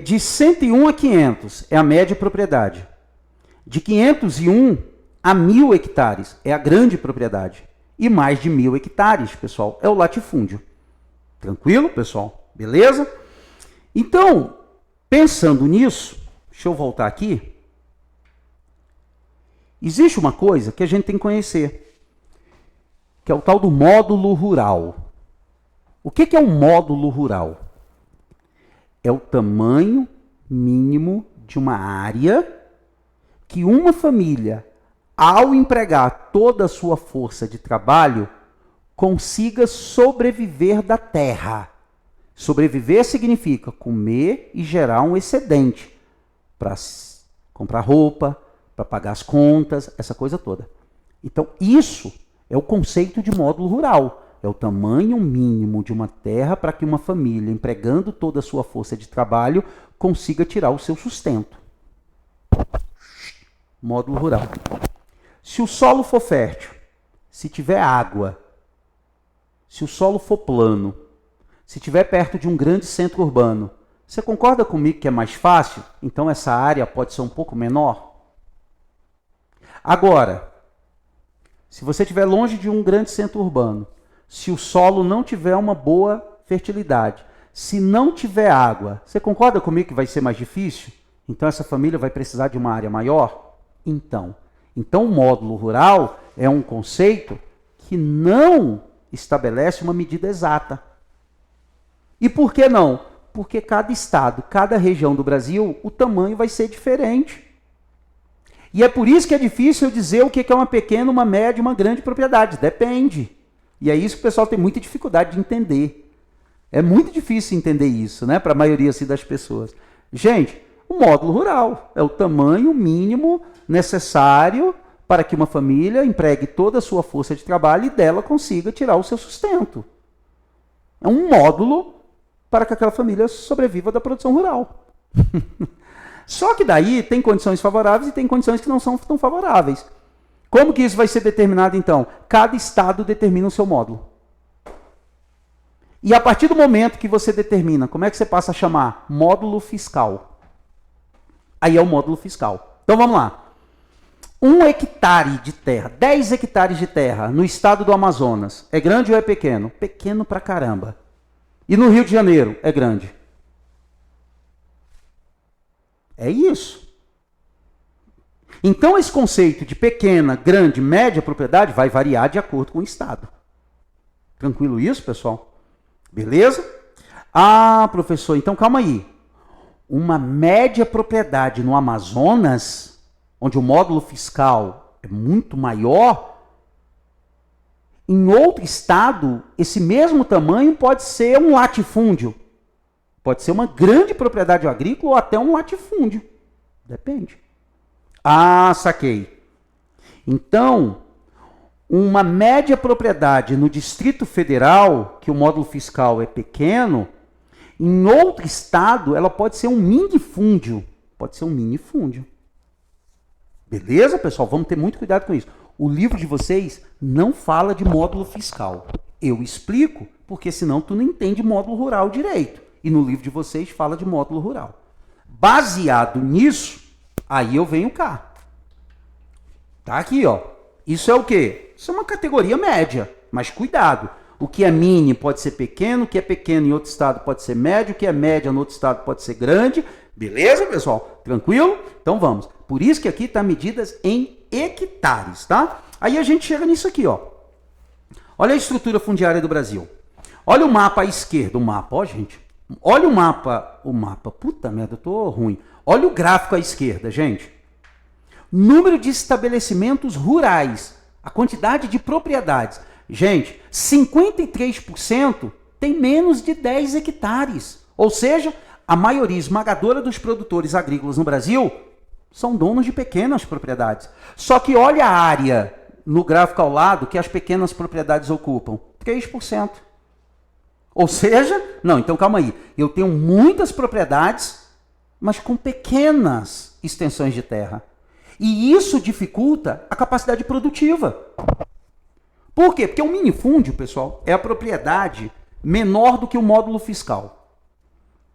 De 101 a 500 é a média propriedade. De 501 a 1.000 hectares é a grande propriedade. E mais de 1.000 hectares, pessoal, é o latifúndio. Tranquilo, pessoal? Beleza? Então, pensando nisso, deixa eu voltar aqui. Existe uma coisa que a gente tem que conhecer, que é o tal do módulo rural. O que é um módulo rural? É o tamanho mínimo de uma área que uma família, ao empregar toda a sua força de trabalho, consiga sobreviver da terra. Sobreviver significa comer e gerar um excedente para comprar roupa, para pagar as contas, essa coisa toda. Então, isso é o conceito de módulo rural. É o tamanho mínimo de uma terra para que uma família, empregando toda a sua força de trabalho, consiga tirar o seu sustento. Módulo rural. Se o solo for fértil, se tiver água, se o solo for plano, se estiver perto de um grande centro urbano, você concorda comigo que é mais fácil? Então essa área pode ser um pouco menor? Agora, se você estiver longe de um grande centro urbano, se o solo não tiver uma boa fertilidade, se não tiver água, você concorda comigo que vai ser mais difícil? Então essa família vai precisar de uma área maior? Então o módulo rural é um conceito que não estabelece uma medida exata. E por que não? Porque cada estado, cada região do Brasil, o tamanho vai ser diferente. E é por isso que é difícil eu dizer o que é uma pequena, uma média, uma grande propriedade. Depende. E é isso que o pessoal tem muita dificuldade de entender. É muito difícil entender isso, né, para a maioria assim, das pessoas. Gente, o módulo rural é o tamanho mínimo necessário para que uma família empregue toda a sua força de trabalho e dela consiga tirar o seu sustento. É um módulo para que aquela família sobreviva da produção rural. Só que daí tem condições favoráveis e tem condições que não são tão favoráveis. Como que isso vai ser determinado, então? Cada estado determina o seu módulo. E a partir do momento que você determina, como é que você passa a chamar? Módulo fiscal. Aí é o módulo fiscal. Então vamos lá. 1 hectare de terra, 10 hectares de terra no estado do Amazonas, é grande ou é pequeno? Pequeno pra caramba. E no Rio de Janeiro, é grande? É isso. Então esse conceito de pequena, grande, média propriedade vai variar de acordo com o estado. Tranquilo isso, pessoal? Beleza? Ah, professor, então calma aí. Uma média propriedade no Amazonas, onde o módulo fiscal é muito maior, em outro estado, esse mesmo tamanho pode ser um latifúndio. Pode ser uma grande propriedade agrícola ou até um latifúndio. Depende. Ah, saquei. Então, uma média propriedade no Distrito Federal, que o módulo fiscal é pequeno, em outro estado, ela pode ser um minifúndio. Pode ser um minifúndio. Beleza, pessoal? Vamos ter muito cuidado com isso. O livro de vocês não fala de módulo fiscal. Eu explico, porque senão tu não entende módulo rural direito. E no livro de vocês fala de módulo rural. Baseado nisso, aí eu venho cá. Tá aqui, ó. Isso é o quê? Isso é uma categoria média, mas cuidado. O que é mini pode ser pequeno, o que é pequeno em outro estado pode ser médio, o que é médio em outro estado pode ser grande. Beleza, pessoal? Tranquilo? Então vamos. Por isso que aqui está medidas em hectares, tá? Aí a gente chega nisso aqui, ó. Olha a estrutura fundiária do Brasil. Olha o mapa à esquerda, o mapa, ó, gente. Olha o mapa, puta merda, eu tô ruim. Olha o gráfico à esquerda, gente. Número de estabelecimentos rurais, a quantidade de propriedades. Gente, 53% tem menos de 10 hectares. Ou seja, a maioria esmagadora dos produtores agrícolas no Brasil são donos de pequenas propriedades. Só que olha a área no gráfico ao lado que as pequenas propriedades ocupam. 3%. Ou seja, não, então calma aí. Eu tenho muitas propriedades, mas com pequenas extensões de terra. E isso dificulta a capacidade produtiva. Por quê? Porque o minifúndio, pessoal, é a propriedade menor do que o módulo fiscal.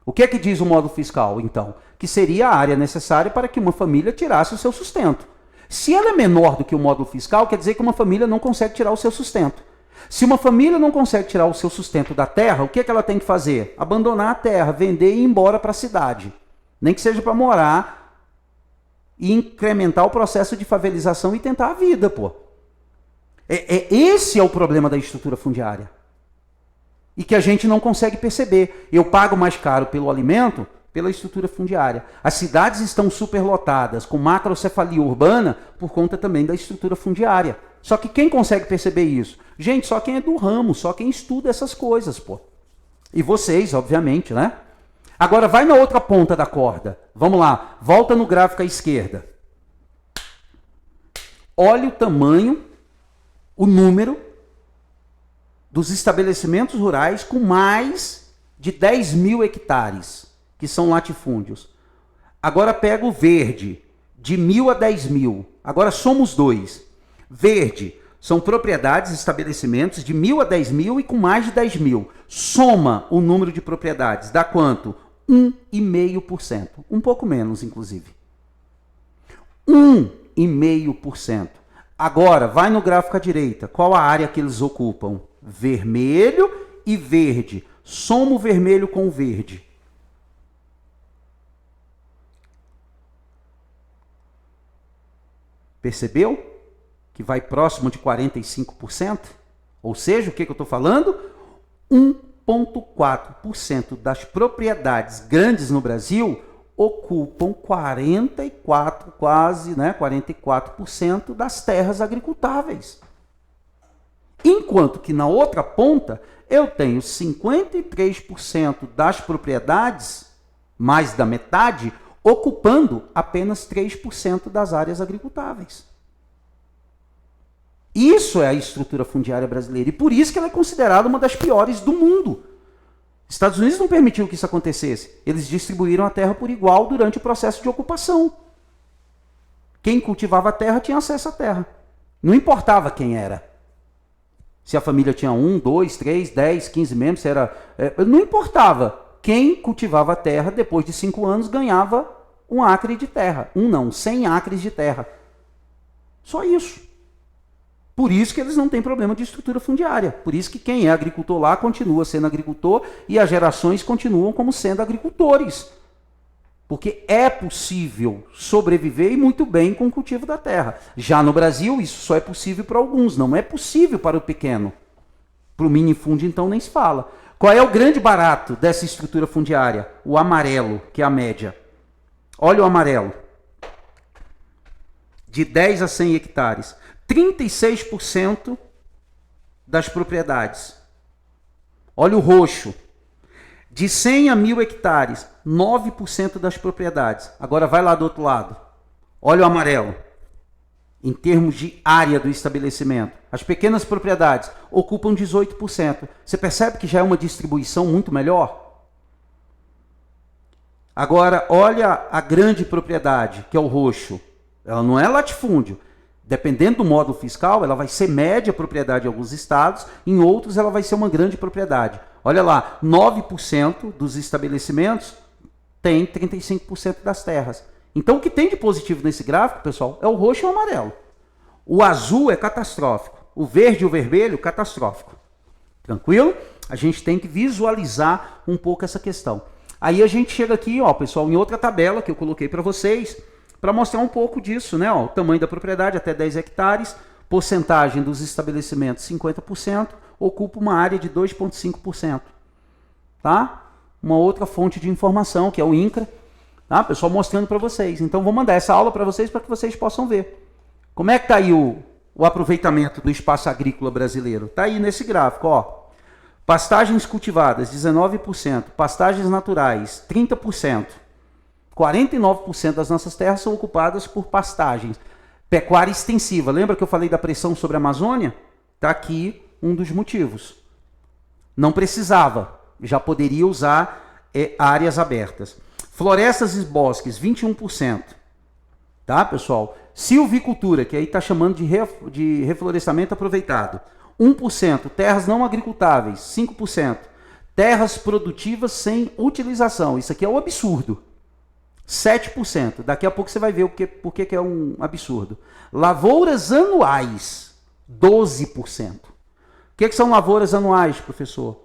O que é que diz o módulo fiscal, então? Que seria a área necessária para que uma família tirasse o seu sustento. Se ela é menor do que o módulo fiscal, quer dizer que uma família não consegue tirar o seu sustento. Se uma família não consegue tirar o seu sustento da terra, o que é que ela tem que fazer? Abandonar a terra, vender e ir embora para a cidade. Nem que seja para morar e incrementar o processo de favelização e tentar a vida, pô. Esse é o problema da estrutura fundiária. E que a gente não consegue perceber. Eu pago mais caro pelo alimento, pela estrutura fundiária. As cidades estão superlotadas, com macrocefalia urbana, por conta também da estrutura fundiária. Só que quem consegue perceber isso? Gente, só quem é do ramo, só quem estuda essas coisas, pô. E vocês, obviamente, né? Agora vai na outra ponta da corda. Vamos lá, volta no gráfico à esquerda. Olha o tamanho, o número dos estabelecimentos rurais com mais de 10 mil hectares, que são latifúndios. Agora pega o verde, de 1.000 a 10 mil. Agora somos dois. Verde são propriedades, estabelecimentos de 1.000 a 10 mil e com mais de 10 mil. Soma o número de propriedades, dá quanto? 1,5%. Um pouco menos, inclusive. 1,5%. Agora, vai no gráfico à direita. Qual a área que eles ocupam? Vermelho e verde. Soma o vermelho com o verde. Percebeu? Que vai próximo de 45%? Ou seja, o que eu estou falando? 1,4% das propriedades grandes no Brasil ocupam 44, quase, né, 44% das terras agricultáveis. Enquanto que na outra ponta eu tenho 53% das propriedades, mais da metade, ocupando apenas 3% das áreas agricultáveis. Isso é a estrutura fundiária brasileira e por isso que ela é considerada uma das piores do mundo. Estados Unidos não permitiu que isso acontecesse. Eles distribuíram a terra por igual durante o processo de ocupação. Quem cultivava a terra tinha acesso à terra. Não importava quem era. Se a família tinha 1, 2, 3, 10, 15 membros, não importava. Quem cultivava a terra, depois de 5 anos, ganhava 1 acre de terra. 100 acres de terra. Só isso. Por isso que eles não têm problema de estrutura fundiária. Por isso que quem é agricultor lá continua sendo agricultor e as gerações continuam como sendo agricultores. Porque é possível sobreviver e muito bem com o cultivo da terra. Já no Brasil, isso só é possível para alguns, não é possível para o pequeno. Para o minifúndio, então, nem se fala. Qual é o grande barato dessa estrutura fundiária? O amarelo, que é a média. Olha o amarelo. De 10 a 100 hectares. 36% das propriedades. Olha o roxo. De 100 a 1.000 hectares, 9% das propriedades. Agora vai lá do outro lado. Olha o amarelo. Em termos de área do estabelecimento. As pequenas propriedades ocupam 18%. Você percebe que já é uma distribuição muito melhor? Agora, olha a grande propriedade, que é o roxo. Ela não é latifúndio. Dependendo do módulo fiscal, ela vai ser média propriedade em alguns estados, em outros ela vai ser uma grande propriedade. Olha lá, 9% dos estabelecimentos tem 35% das terras. Então o que tem de positivo nesse gráfico, pessoal, é o roxo e o amarelo. O azul é catastrófico, o verde e o vermelho, catastrófico. Tranquilo? A gente tem que visualizar um pouco essa questão. Aí a gente chega aqui, ó, pessoal, em outra tabela que eu coloquei para vocês, para mostrar um pouco disso, né? Ó, o tamanho da propriedade, até 10 hectares, porcentagem dos estabelecimentos, 50%, ocupa uma área de 2,5%. Tá? Uma outra fonte de informação, que é o INCRA, tá? Pessoal, mostrando para vocês. Então, vou mandar essa aula para vocês, para que vocês possam ver. Como é que está aí o aproveitamento do espaço agrícola brasileiro? Está aí nesse gráfico, ó. Pastagens cultivadas, 19%. Pastagens naturais, 30%. 49% das nossas terras são ocupadas por pastagens. Pecuária extensiva. Lembra que eu falei da pressão sobre a Amazônia? Está aqui um dos motivos. Não precisava. Já poderia usar áreas abertas. Florestas e bosques, 21%. Tá, pessoal? Silvicultura, que aí está chamando de reflorestamento aproveitado. 1%. Terras não agricultáveis, 5%. Terras produtivas sem utilização. Isso aqui é um absurdo. 7%. Daqui a pouco você vai ver por que é um absurdo. Lavouras anuais, 12%. O que são lavouras anuais, professor?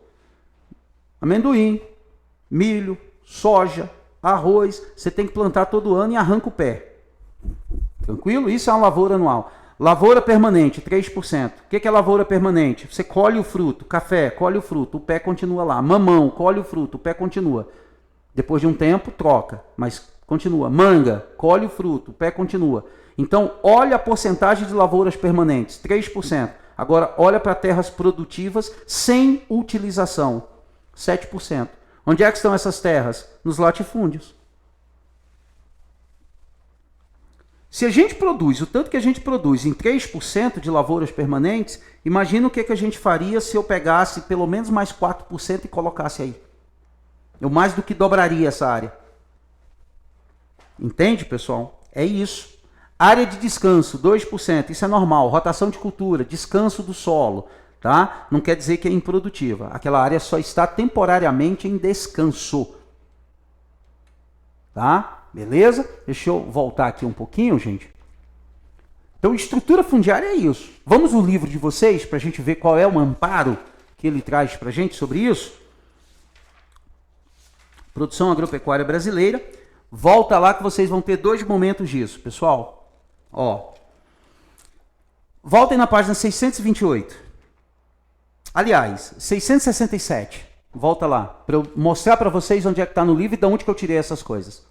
Amendoim, milho, soja, arroz. Você tem que plantar todo ano e arranca o pé. Tranquilo? Isso é uma lavoura anual. Lavoura permanente, 3%. O que é lavoura permanente? Você colhe o fruto. Café, colhe o fruto, o pé continua lá. Mamão, colhe o fruto, o pé continua. Depois de um tempo, troca, mas continua. Manga, colhe o fruto, o pé continua. Então, olha a porcentagem de lavouras permanentes, 3%. Agora, olha para terras produtivas sem utilização, 7%. Onde é que estão essas terras? Nos latifúndios. Se a gente produz o tanto que a gente produz em 3% de lavouras permanentes, imagina o que a gente faria se eu pegasse pelo menos mais 4% e colocasse aí. Eu mais do que dobraria essa área. Entende, pessoal? É isso. Área de descanso, 2%. Isso é normal. Rotação de cultura, descanso do solo. Tá? Não quer dizer que é improdutiva. Aquela área só está temporariamente em descanso. Tá? Beleza? Deixa eu voltar aqui um pouquinho, gente. Então, estrutura fundiária é isso. Vamos no livro de vocês para a gente ver qual é o amparo que ele traz para a gente sobre isso. Produção agropecuária brasileira. Volta lá que vocês vão ter 2 momentos disso, pessoal. Ó. Voltem na página 628. Aliás, 667. Volta lá, para eu mostrar para vocês onde é que está no livro e de onde que eu tirei essas coisas.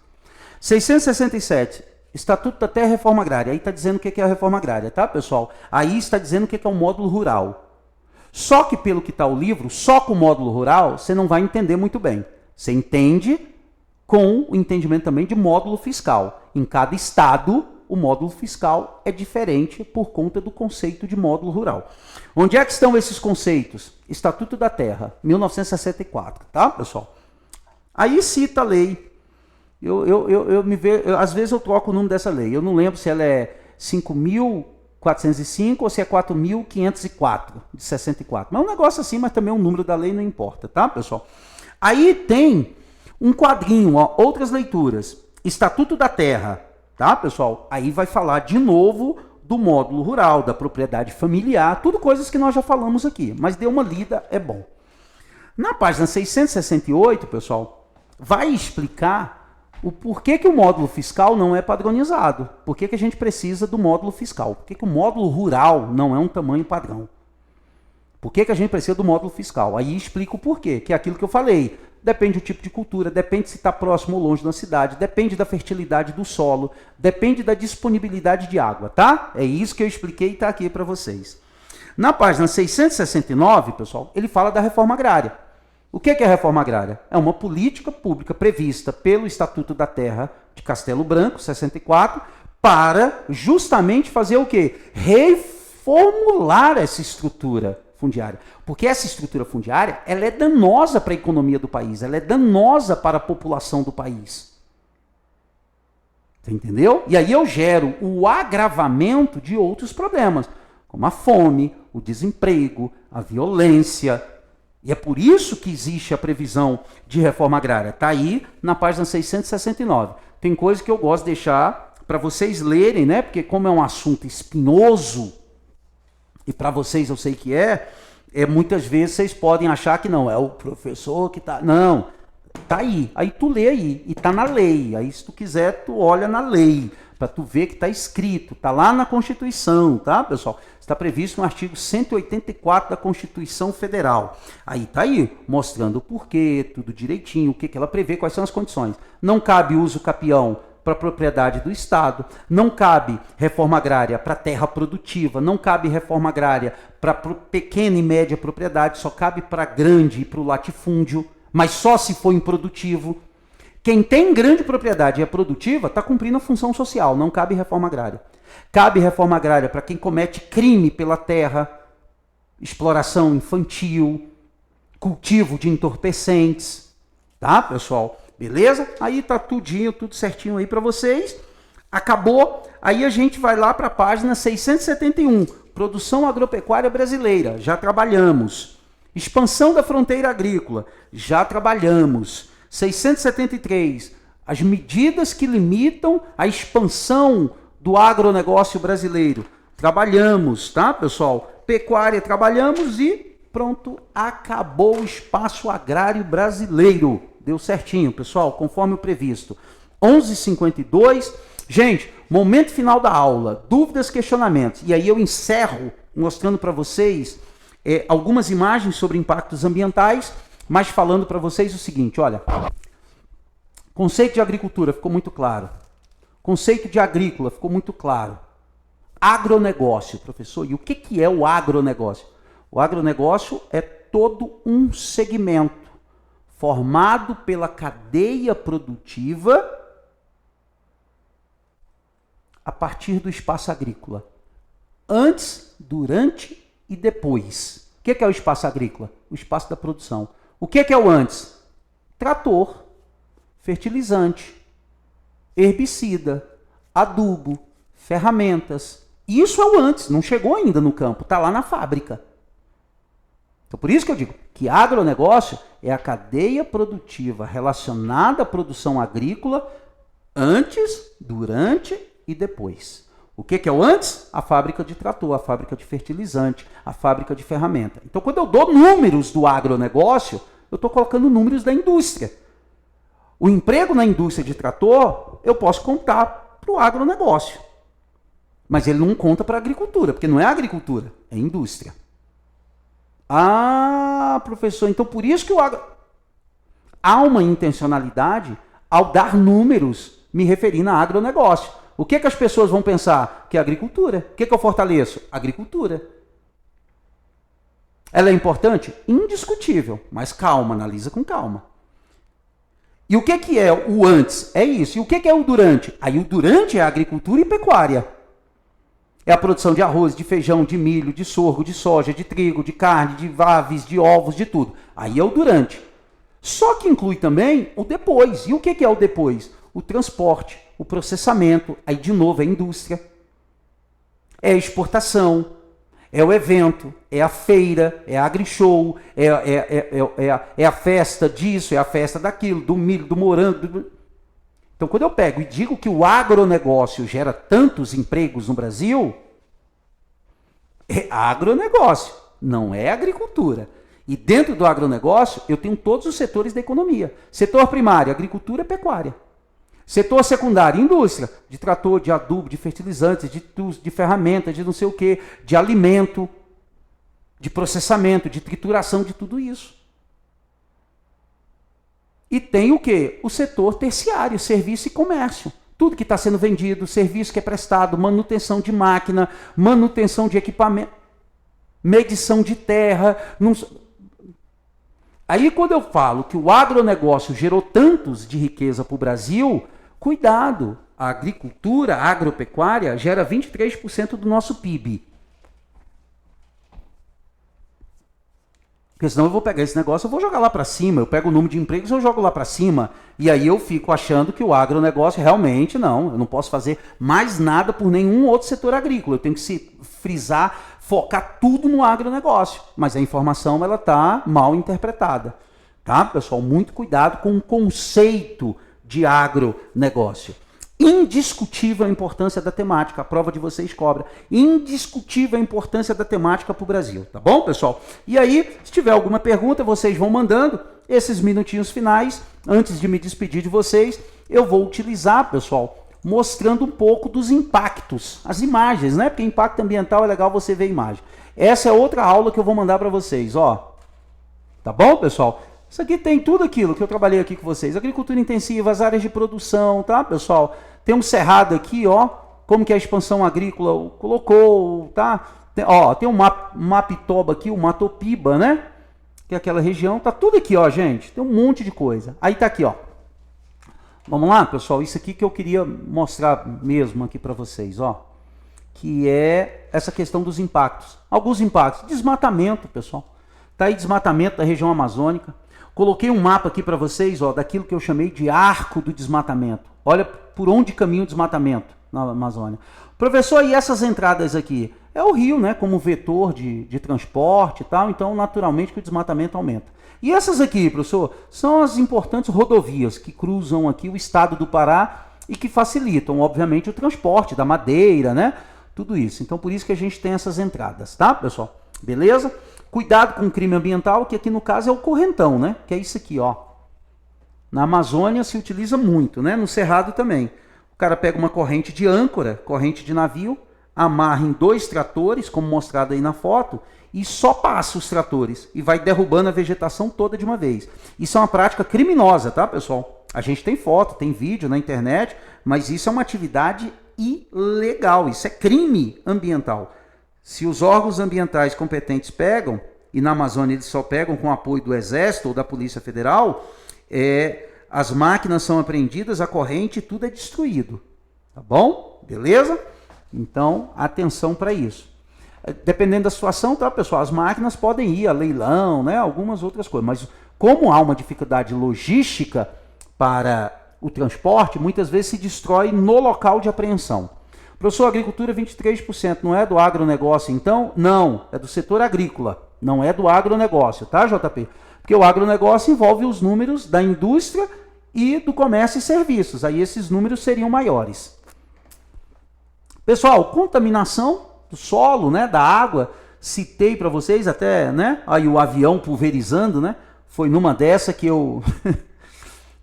667. Estatuto da Terra e Reforma Agrária. Aí está dizendo o que é a reforma agrária, tá, pessoal? Aí está dizendo o que é o módulo rural. Só que pelo que está o livro, só com o módulo rural, você não vai entender muito bem. Você entende com o entendimento também de módulo fiscal. Em cada estado, o módulo fiscal é diferente por conta do conceito de módulo rural. Onde é que estão esses conceitos? Estatuto da Terra, 1964, tá, pessoal? Aí cita a lei. Às vezes eu troco o número dessa lei. Eu não lembro se ela é 5.405 ou se é 4.504, de 64. Mas é um negócio assim, mas também o número da lei não importa, tá, pessoal? Aí tem um quadrinho, ó, outras leituras. Estatuto da Terra, tá, pessoal? Aí vai falar de novo do módulo rural, da propriedade familiar, tudo coisas que nós já falamos aqui. Mas dê uma lida, é bom. Na página 668, pessoal, vai explicar o porquê que o módulo fiscal não é padronizado. Por que a gente precisa do módulo fiscal? Por que o módulo rural não é um tamanho padrão? Por que a gente precisa do módulo fiscal? Aí explica o porquê, que é aquilo que eu falei. Depende do tipo de cultura, depende se está próximo ou longe da cidade, depende da fertilidade do solo, depende da disponibilidade de água, tá? É isso que eu expliquei e está aqui para vocês. Na página 669, pessoal, ele fala da reforma agrária. O que é a reforma agrária? É uma política pública prevista pelo Estatuto da Terra de Castelo Branco, 64, para justamente fazer o quê? Reformular essa estrutura fundiária. Porque essa estrutura fundiária, ela é danosa para a economia do país, ela é danosa para a população do país. Você entendeu? E aí eu gero o agravamento de outros problemas, como a fome, o desemprego, a violência. E é por isso que existe a previsão de reforma agrária. Está aí na página 669. Tem coisa que eu gosto de deixar para vocês lerem, né? Porque como é um assunto espinhoso, e para vocês eu sei que muitas vezes vocês podem achar que não, é o professor que está... Não, tá aí. Aí tu lê aí, e tá na lei. Aí se tu quiser, tu olha na lei, para tu ver que está escrito, tá lá na Constituição, tá, pessoal? Está previsto no artigo 184 da Constituição Federal. Aí tá aí, mostrando o porquê, tudo direitinho, o que ela prevê, quais são as condições. Não cabe uso capião para propriedade do Estado, não cabe reforma agrária para terra produtiva, não cabe reforma agrária para pequena e média propriedade, só cabe para grande e para o latifúndio, mas só se for improdutivo. Quem tem grande propriedade e é produtiva está cumprindo a função social, não cabe reforma agrária. Cabe reforma agrária para quem comete crime pela terra, exploração infantil, cultivo de entorpecentes, tá, pessoal? Beleza? Aí tá tudinho, tudo certinho aí para vocês. Acabou. Aí a gente vai lá para a página 671. Produção agropecuária brasileira. Já trabalhamos. Expansão da fronteira agrícola. Já trabalhamos. 673. As medidas que limitam a expansão do agronegócio brasileiro. Trabalhamos, tá, pessoal? Pecuária trabalhamos e pronto, acabou o espaço agrário brasileiro. Deu certinho, pessoal, conforme o previsto. 11h52. Gente, momento final da aula. Dúvidas, questionamentos. E aí eu encerro mostrando para vocês algumas imagens sobre impactos ambientais, mas falando para vocês o seguinte, olha. Conceito de agricultura ficou muito claro. Conceito de agrícola ficou muito claro. Agronegócio, professor. E o que é o agronegócio? O agronegócio é todo um segmento formado pela cadeia produtiva a partir do espaço agrícola. Antes, durante e depois. O que é o espaço agrícola? O espaço da produção. O que é o antes? Trator, fertilizante, herbicida, adubo, ferramentas. Isso é o antes, não chegou ainda no campo, está lá na fábrica. Então, por isso que eu digo que agronegócio é a cadeia produtiva relacionada à produção agrícola antes, durante e depois. O que é o antes? A fábrica de trator, a fábrica de fertilizante, a fábrica de ferramenta. Então, quando eu dou números do agronegócio, eu estou colocando números da indústria. O emprego na indústria de trator, eu posso contar para o agronegócio. Mas ele não conta para a agricultura, porque não é agricultura, é indústria. Ah, professor, então por isso que há uma intencionalidade ao dar números me referindo a agronegócio. O que as pessoas vão pensar? Que é agricultura. O que eu fortaleço? Agricultura. Ela é importante? Indiscutível, mas calma, analisa com calma. E o que é o antes? É isso. E o que é o durante? Aí o durante é a agricultura e pecuária. É a produção de arroz, de feijão, de milho, de sorgo, de soja, de trigo, de carne, de aves, de ovos, de tudo. Aí é o durante. Só que inclui também o depois. E o que é o depois? O transporte, o processamento, aí de novo é a indústria, é a exportação, é o evento, é a feira, é a agrishow, é a festa disso, é a festa daquilo, do milho, do morango. Então, quando eu pego e digo que o agronegócio gera tantos empregos no Brasil, é agronegócio, não é agricultura. E dentro do agronegócio, eu tenho todos os setores da economia. Setor primário, agricultura e pecuária. Setor secundário, indústria, de trator, de adubo, de fertilizantes, de ferramentas, de não sei o quê, de alimento, de processamento, de trituração, de tudo isso. E tem o quê? O setor terciário, serviço e comércio. Tudo que está sendo vendido, serviço que é prestado, manutenção de máquina, manutenção de equipamento, medição de terra. Aí quando eu falo que o agronegócio gerou tantos de riqueza para o Brasil, cuidado, a agricultura, a agropecuária gera 23% do nosso PIB. Porque senão eu vou pegar esse negócio, eu vou jogar lá para cima, eu pego o número de empregos e eu jogo lá para cima. E aí eu fico achando que o agronegócio realmente não, eu não posso fazer mais nada por nenhum outro setor agrícola. Eu tenho que se frisar, focar tudo no agronegócio. Mas a informação ela está mal interpretada. Tá, pessoal? Muito cuidado com o conceito de agronegócio. Indiscutível a importância da temática, a prova de vocês cobra. Indiscutível a importância da temática para o Brasil, tá bom, pessoal? E aí, se tiver alguma pergunta, vocês vão mandando. Esses minutinhos finais, antes de me despedir de vocês, eu vou utilizar, pessoal, mostrando um pouco dos impactos, as imagens, né? Porque impacto ambiental é legal você ver a imagem. Essa é outra aula que eu vou mandar para vocês, ó. Tá bom, pessoal? Isso aqui tem tudo aquilo que eu trabalhei aqui com vocês. Agricultura intensiva, as áreas de produção, tá, pessoal? Tem um cerrado aqui, ó, como que a expansão agrícola colocou, tá? Tem um Mapitoba aqui, o Matopiba, né? Que é aquela região, tá tudo aqui, ó, gente. Tem um monte de coisa. Aí tá aqui, ó. Vamos lá, pessoal? Isso aqui que eu queria mostrar mesmo aqui para vocês, ó. Que é essa questão dos impactos. Alguns impactos. Desmatamento, pessoal. Tá aí desmatamento da região amazônica. Coloquei um mapa aqui para vocês, ó, daquilo que eu chamei de arco do desmatamento. Olha por onde caminha o desmatamento na Amazônia. Professor, e essas entradas aqui? É o rio, né, como vetor de transporte e tal, então naturalmente que o desmatamento aumenta. E essas aqui, professor, são as importantes rodovias que cruzam aqui o estado do Pará e que facilitam, obviamente, o transporte da madeira, né, tudo isso. Então, por isso que a gente tem essas entradas, tá, pessoal? Beleza? Cuidado com o crime ambiental, que aqui no caso é o correntão, né? Que é isso aqui, ó. Na Amazônia se utiliza muito, né? No Cerrado também. O cara pega uma corrente de âncora, corrente de navio, amarra em 2 tratores, como mostrado aí na foto, e só passa os tratores e vai derrubando a vegetação toda de uma vez. Isso é uma prática criminosa, tá, pessoal? A gente tem foto, tem vídeo na internet, mas isso é uma atividade ilegal, isso é crime ambiental. Se os órgãos ambientais competentes pegam, e na Amazônia eles só pegam com apoio do Exército ou da Polícia Federal, as máquinas são apreendidas, a corrente, tudo é destruído. Tá bom? Beleza? Então, atenção para isso. Dependendo da situação, tá, pessoal? As máquinas podem ir a leilão, né? Algumas outras coisas. Mas como há uma dificuldade logística para o transporte, muitas vezes se destrói no local de apreensão. Professor, agricultura 23%, não é do agronegócio então? Não, é do setor agrícola, não é do agronegócio, tá, JP? Porque o agronegócio envolve os números da indústria e do comércio e serviços, aí esses números seriam maiores. Pessoal, contaminação do solo, né, da água, citei para vocês até, né, aí o avião pulverizando, né, foi numa dessa que eu...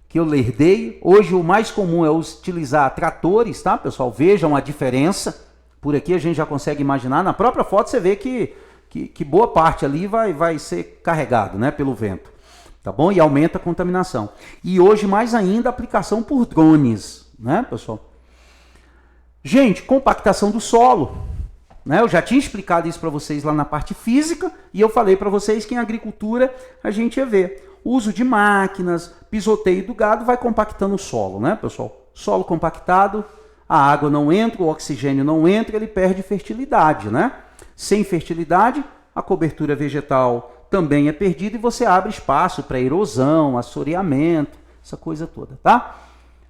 que eu lerdei. Hoje o mais comum é utilizar tratores, tá, pessoal? Vejam a diferença. Por aqui a gente já consegue imaginar. Na própria foto você vê que boa parte ali vai ser carregado, né, pelo vento. Tá bom? E aumenta a contaminação. E hoje mais ainda a aplicação por drones, né, pessoal? Gente, compactação do solo. né? Eu já tinha explicado isso para vocês lá na parte física e eu falei para vocês que em agricultura a gente ia ver. O uso de máquinas, pisoteio do gado vai compactando o solo, né, pessoal? Solo compactado, a água não entra, o oxigênio não entra, ele perde fertilidade, né? Sem fertilidade, a cobertura vegetal também é perdida e você abre espaço para erosão, assoreamento, essa coisa toda, tá?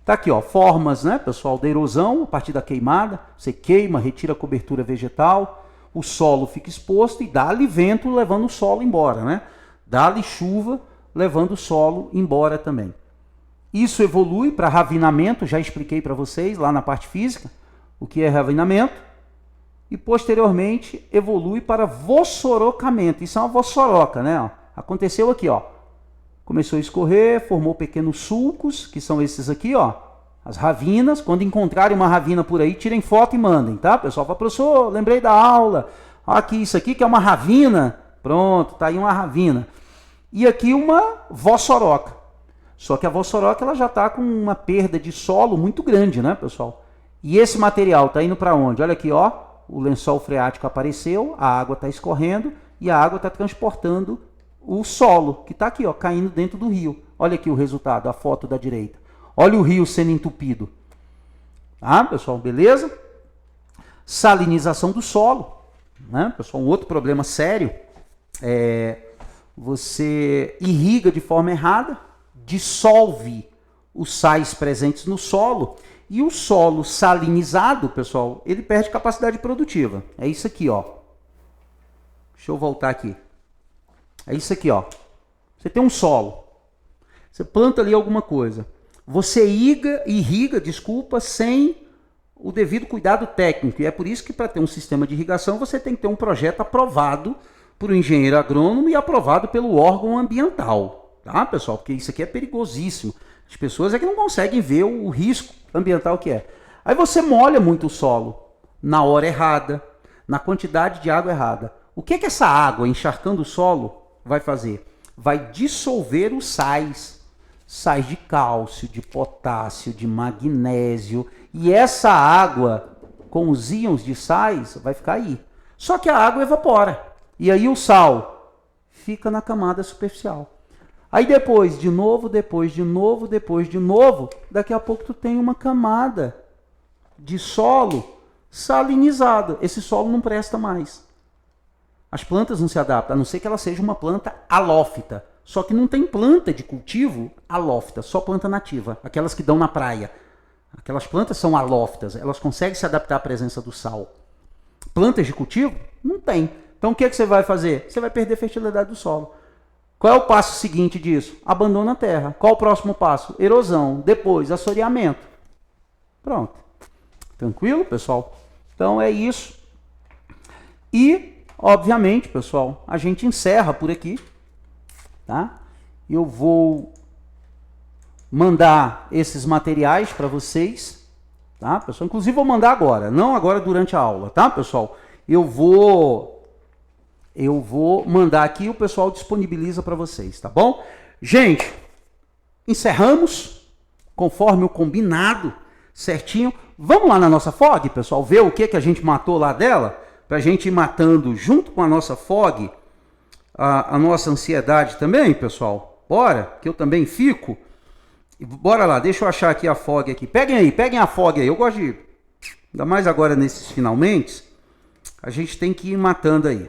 Tá aqui, ó, formas, né, pessoal, da erosão a partir da queimada. Você queima, retira a cobertura vegetal, o solo fica exposto e dá-lhe vento levando o solo embora, né? Dá-lhe chuva levando o solo embora também. Isso evolui para ravinamento, já expliquei para vocês lá na parte física o que é ravinamento, e posteriormente evolui para vossorocamento. Isso é uma vossoroca, né? Ó, aconteceu aqui, ó. Começou a escorrer, formou pequenos sulcos, que são esses aqui, ó, as ravinas. Quando encontrarem uma ravina por aí, tirem foto e mandem, tá? Pessoal fala, professor, lembrei da aula. Aqui, isso aqui que é uma ravina. Pronto, tá aí uma ravina. E aqui uma vossoroca. Só que a vossoroca ela já está com uma perda de solo muito grande, né, pessoal? E esse material está indo para onde? Olha aqui, ó, o lençol freático apareceu, a água está escorrendo e a água está transportando o solo, que está aqui, ó, caindo dentro do rio. Olha aqui o resultado, a foto da direita. Olha o rio sendo entupido. Tá, pessoal, beleza? Salinização do solo, né, pessoal? Um outro problema sério é você irriga de forma errada, dissolve os sais presentes no solo e o solo salinizado, pessoal, ele perde capacidade produtiva. É isso aqui, ó. Deixa eu voltar aqui. É isso aqui, ó. Você tem um solo. Você planta ali alguma coisa. Você irriga, sem o devido cuidado técnico. E é por isso que para ter um sistema de irrigação você tem que ter um projeto aprovado por um engenheiro agrônomo e aprovado pelo órgão ambiental. Tá, pessoal? Porque isso aqui é perigosíssimo. As pessoas é que não conseguem ver o risco ambiental que é. Aí você molha muito o solo na hora errada, na quantidade de água errada. O que essa água encharcando o solo vai fazer? Vai dissolver os sais. Sais de cálcio, de potássio, de magnésio. E essa água com os íons de sais vai ficar aí. Só que a água evapora. E aí o sal fica na camada superficial. Aí depois de novo, daqui a pouco tu tem uma camada de solo salinizado. Esse solo não presta mais. As plantas não se adaptam, a não ser que ela seja uma planta halófita. Só que não tem planta de cultivo halófita, só planta nativa, aquelas que dão na praia. Aquelas plantas são halófitas, elas conseguem se adaptar à presença do sal. Plantas de cultivo? Não tem. Então o que você vai fazer? Você vai perder a fertilidade do solo. Qual é o passo seguinte disso? Abandona a terra. Qual o próximo passo? Erosão. Depois, assoreamento. Pronto. Tranquilo, pessoal? Então é isso. E, obviamente, pessoal, a gente encerra por aqui. Tá? Eu vou mandar esses materiais para vocês. Tá, pessoal? Inclusive vou mandar agora. Não agora durante a aula. Tá, pessoal? Eu vou mandar aqui, o pessoal disponibiliza para vocês, tá bom? Gente, encerramos, conforme o combinado, certinho. Vamos lá na nossa FOG, pessoal, ver o que a gente matou lá dela, para a gente ir matando junto com a nossa FOG, a nossa ansiedade também, pessoal. Bora, que eu também fico. Bora lá, deixa eu achar aqui a FOG aqui. Peguem a FOG aí, eu gosto de, ainda mais agora nesses finalmente, a gente tem que ir matando aí.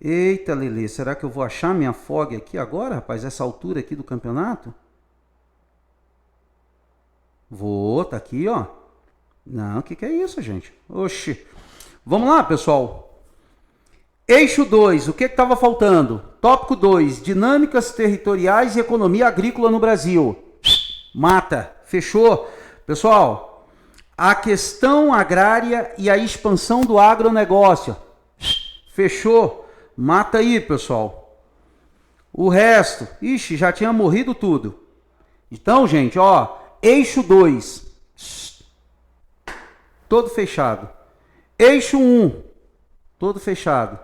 Eita, Lelê, será que eu vou achar minha FOG aqui agora, rapaz? Essa altura aqui do campeonato? Vou, tá aqui, ó. Não, o que é isso, gente? Oxi. Vamos lá, pessoal. Eixo 2, o que estava faltando? Tópico 2, dinâmicas territoriais e economia agrícola no Brasil. Mata, fechou. Pessoal, a questão agrária e a expansão do agronegócio. Fechou. Mata aí, pessoal. O resto, ixi, já tinha morrido tudo. Então, gente, ó, eixo 2, todo fechado. Eixo 1, todo fechado.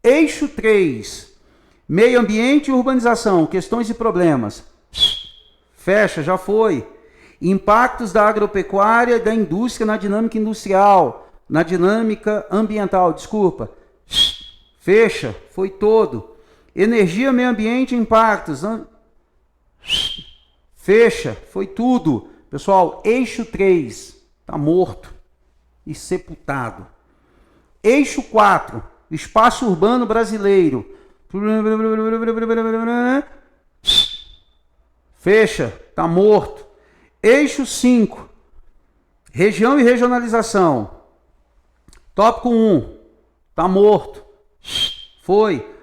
Eixo 3, meio ambiente e urbanização, questões e problemas. Fecha, já foi. Impactos da agropecuária e da indústria na dinâmica industrial. Na dinâmica ambiental, desculpa. Fecha, foi todo. Energia, meio ambiente, impactos. Fecha, foi tudo. Pessoal, eixo 3 está morto e sepultado. Eixo 4, espaço urbano brasileiro. Fecha, está morto. Eixo 5, região e regionalização. Tópico 1, está morto. Foi.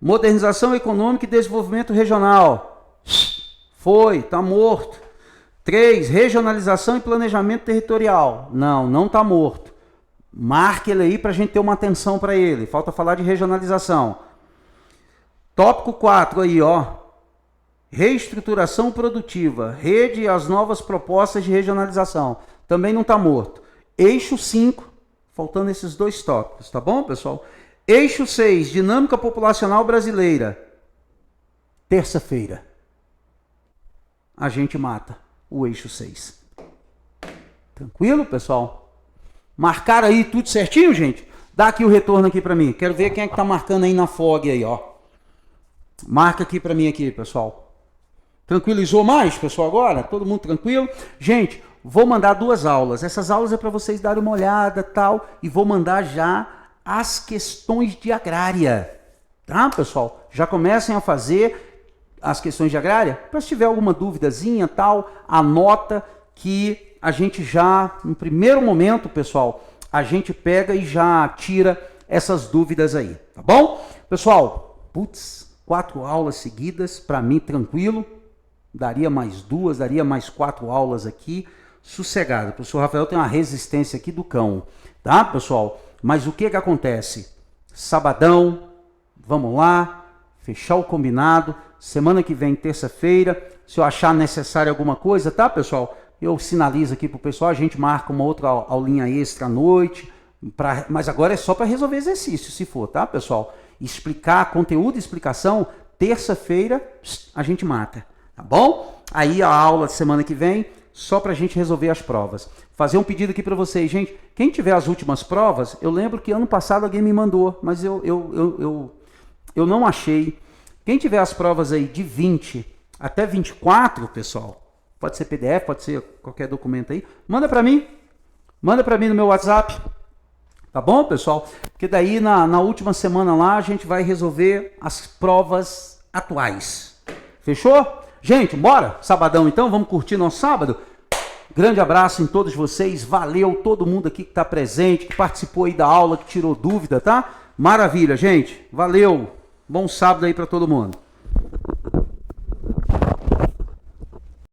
Modernização econômica e desenvolvimento regional. Foi, está morto. 3, regionalização e planejamento territorial. Não está morto. Marque ele aí para a gente ter uma atenção para ele. Falta falar de regionalização. Tópico 4 aí, ó. Reestruturação produtiva. Rede e as novas propostas de regionalização. Também não está morto. Eixo 5, faltando esses 2 tópicos, tá bom, pessoal? Eixo 6, dinâmica populacional brasileira. Terça-feira, a gente mata o eixo 6. Tranquilo, pessoal? Marcaram aí tudo certinho, gente? Dá aqui o retorno aqui para mim. Quero ver quem é que tá marcando aí na FOG aí, ó. Marca aqui para mim aqui, pessoal. Tranquilizou mais, pessoal, agora? Todo mundo tranquilo? Gente, vou mandar 2 aulas. Essas aulas é para vocês darem uma olhada, tal, e vou mandar já as questões de agrária. Tá, pessoal? Já comecem a fazer as questões de agrária. Para se tiver alguma duvidazinha, tal, anota que a gente já, no primeiro momento, pessoal, a gente pega e já tira essas dúvidas aí, tá bom? Pessoal, 4 aulas seguidas, para mim tranquilo, daria mais 2, daria mais 4 aulas aqui, sossegado. O professor Rafael tem uma resistência aqui do cão, tá, pessoal? Mas o que que acontece? Sabadão, vamos lá, fechar o combinado, semana que vem, terça-feira, se eu achar necessário alguma coisa, tá, pessoal? Eu sinalizo aqui pro pessoal, a gente marca uma outra aulinha extra à noite, mas agora é só para resolver exercício, se for, tá, pessoal? Explicar, conteúdo e explicação, terça-feira a gente mata, tá bom? Aí a aula de semana que vem, só para a gente resolver as provas. Fazer um pedido aqui para vocês, gente. Quem tiver as últimas provas, eu lembro que ano passado alguém me mandou, mas eu não achei. Quem tiver as provas aí de 20 até 24, pessoal, pode ser PDF, pode ser qualquer documento aí, manda para mim no meu WhatsApp, tá bom, pessoal? Porque daí na última semana lá a gente vai resolver as provas atuais. Fechou? Gente, bora? Sabadão então, vamos curtir nosso sábado? Grande abraço em todos vocês, valeu todo mundo aqui que está presente, que participou aí da aula, que tirou dúvida, tá? Maravilha, gente, valeu, bom sábado aí para todo mundo.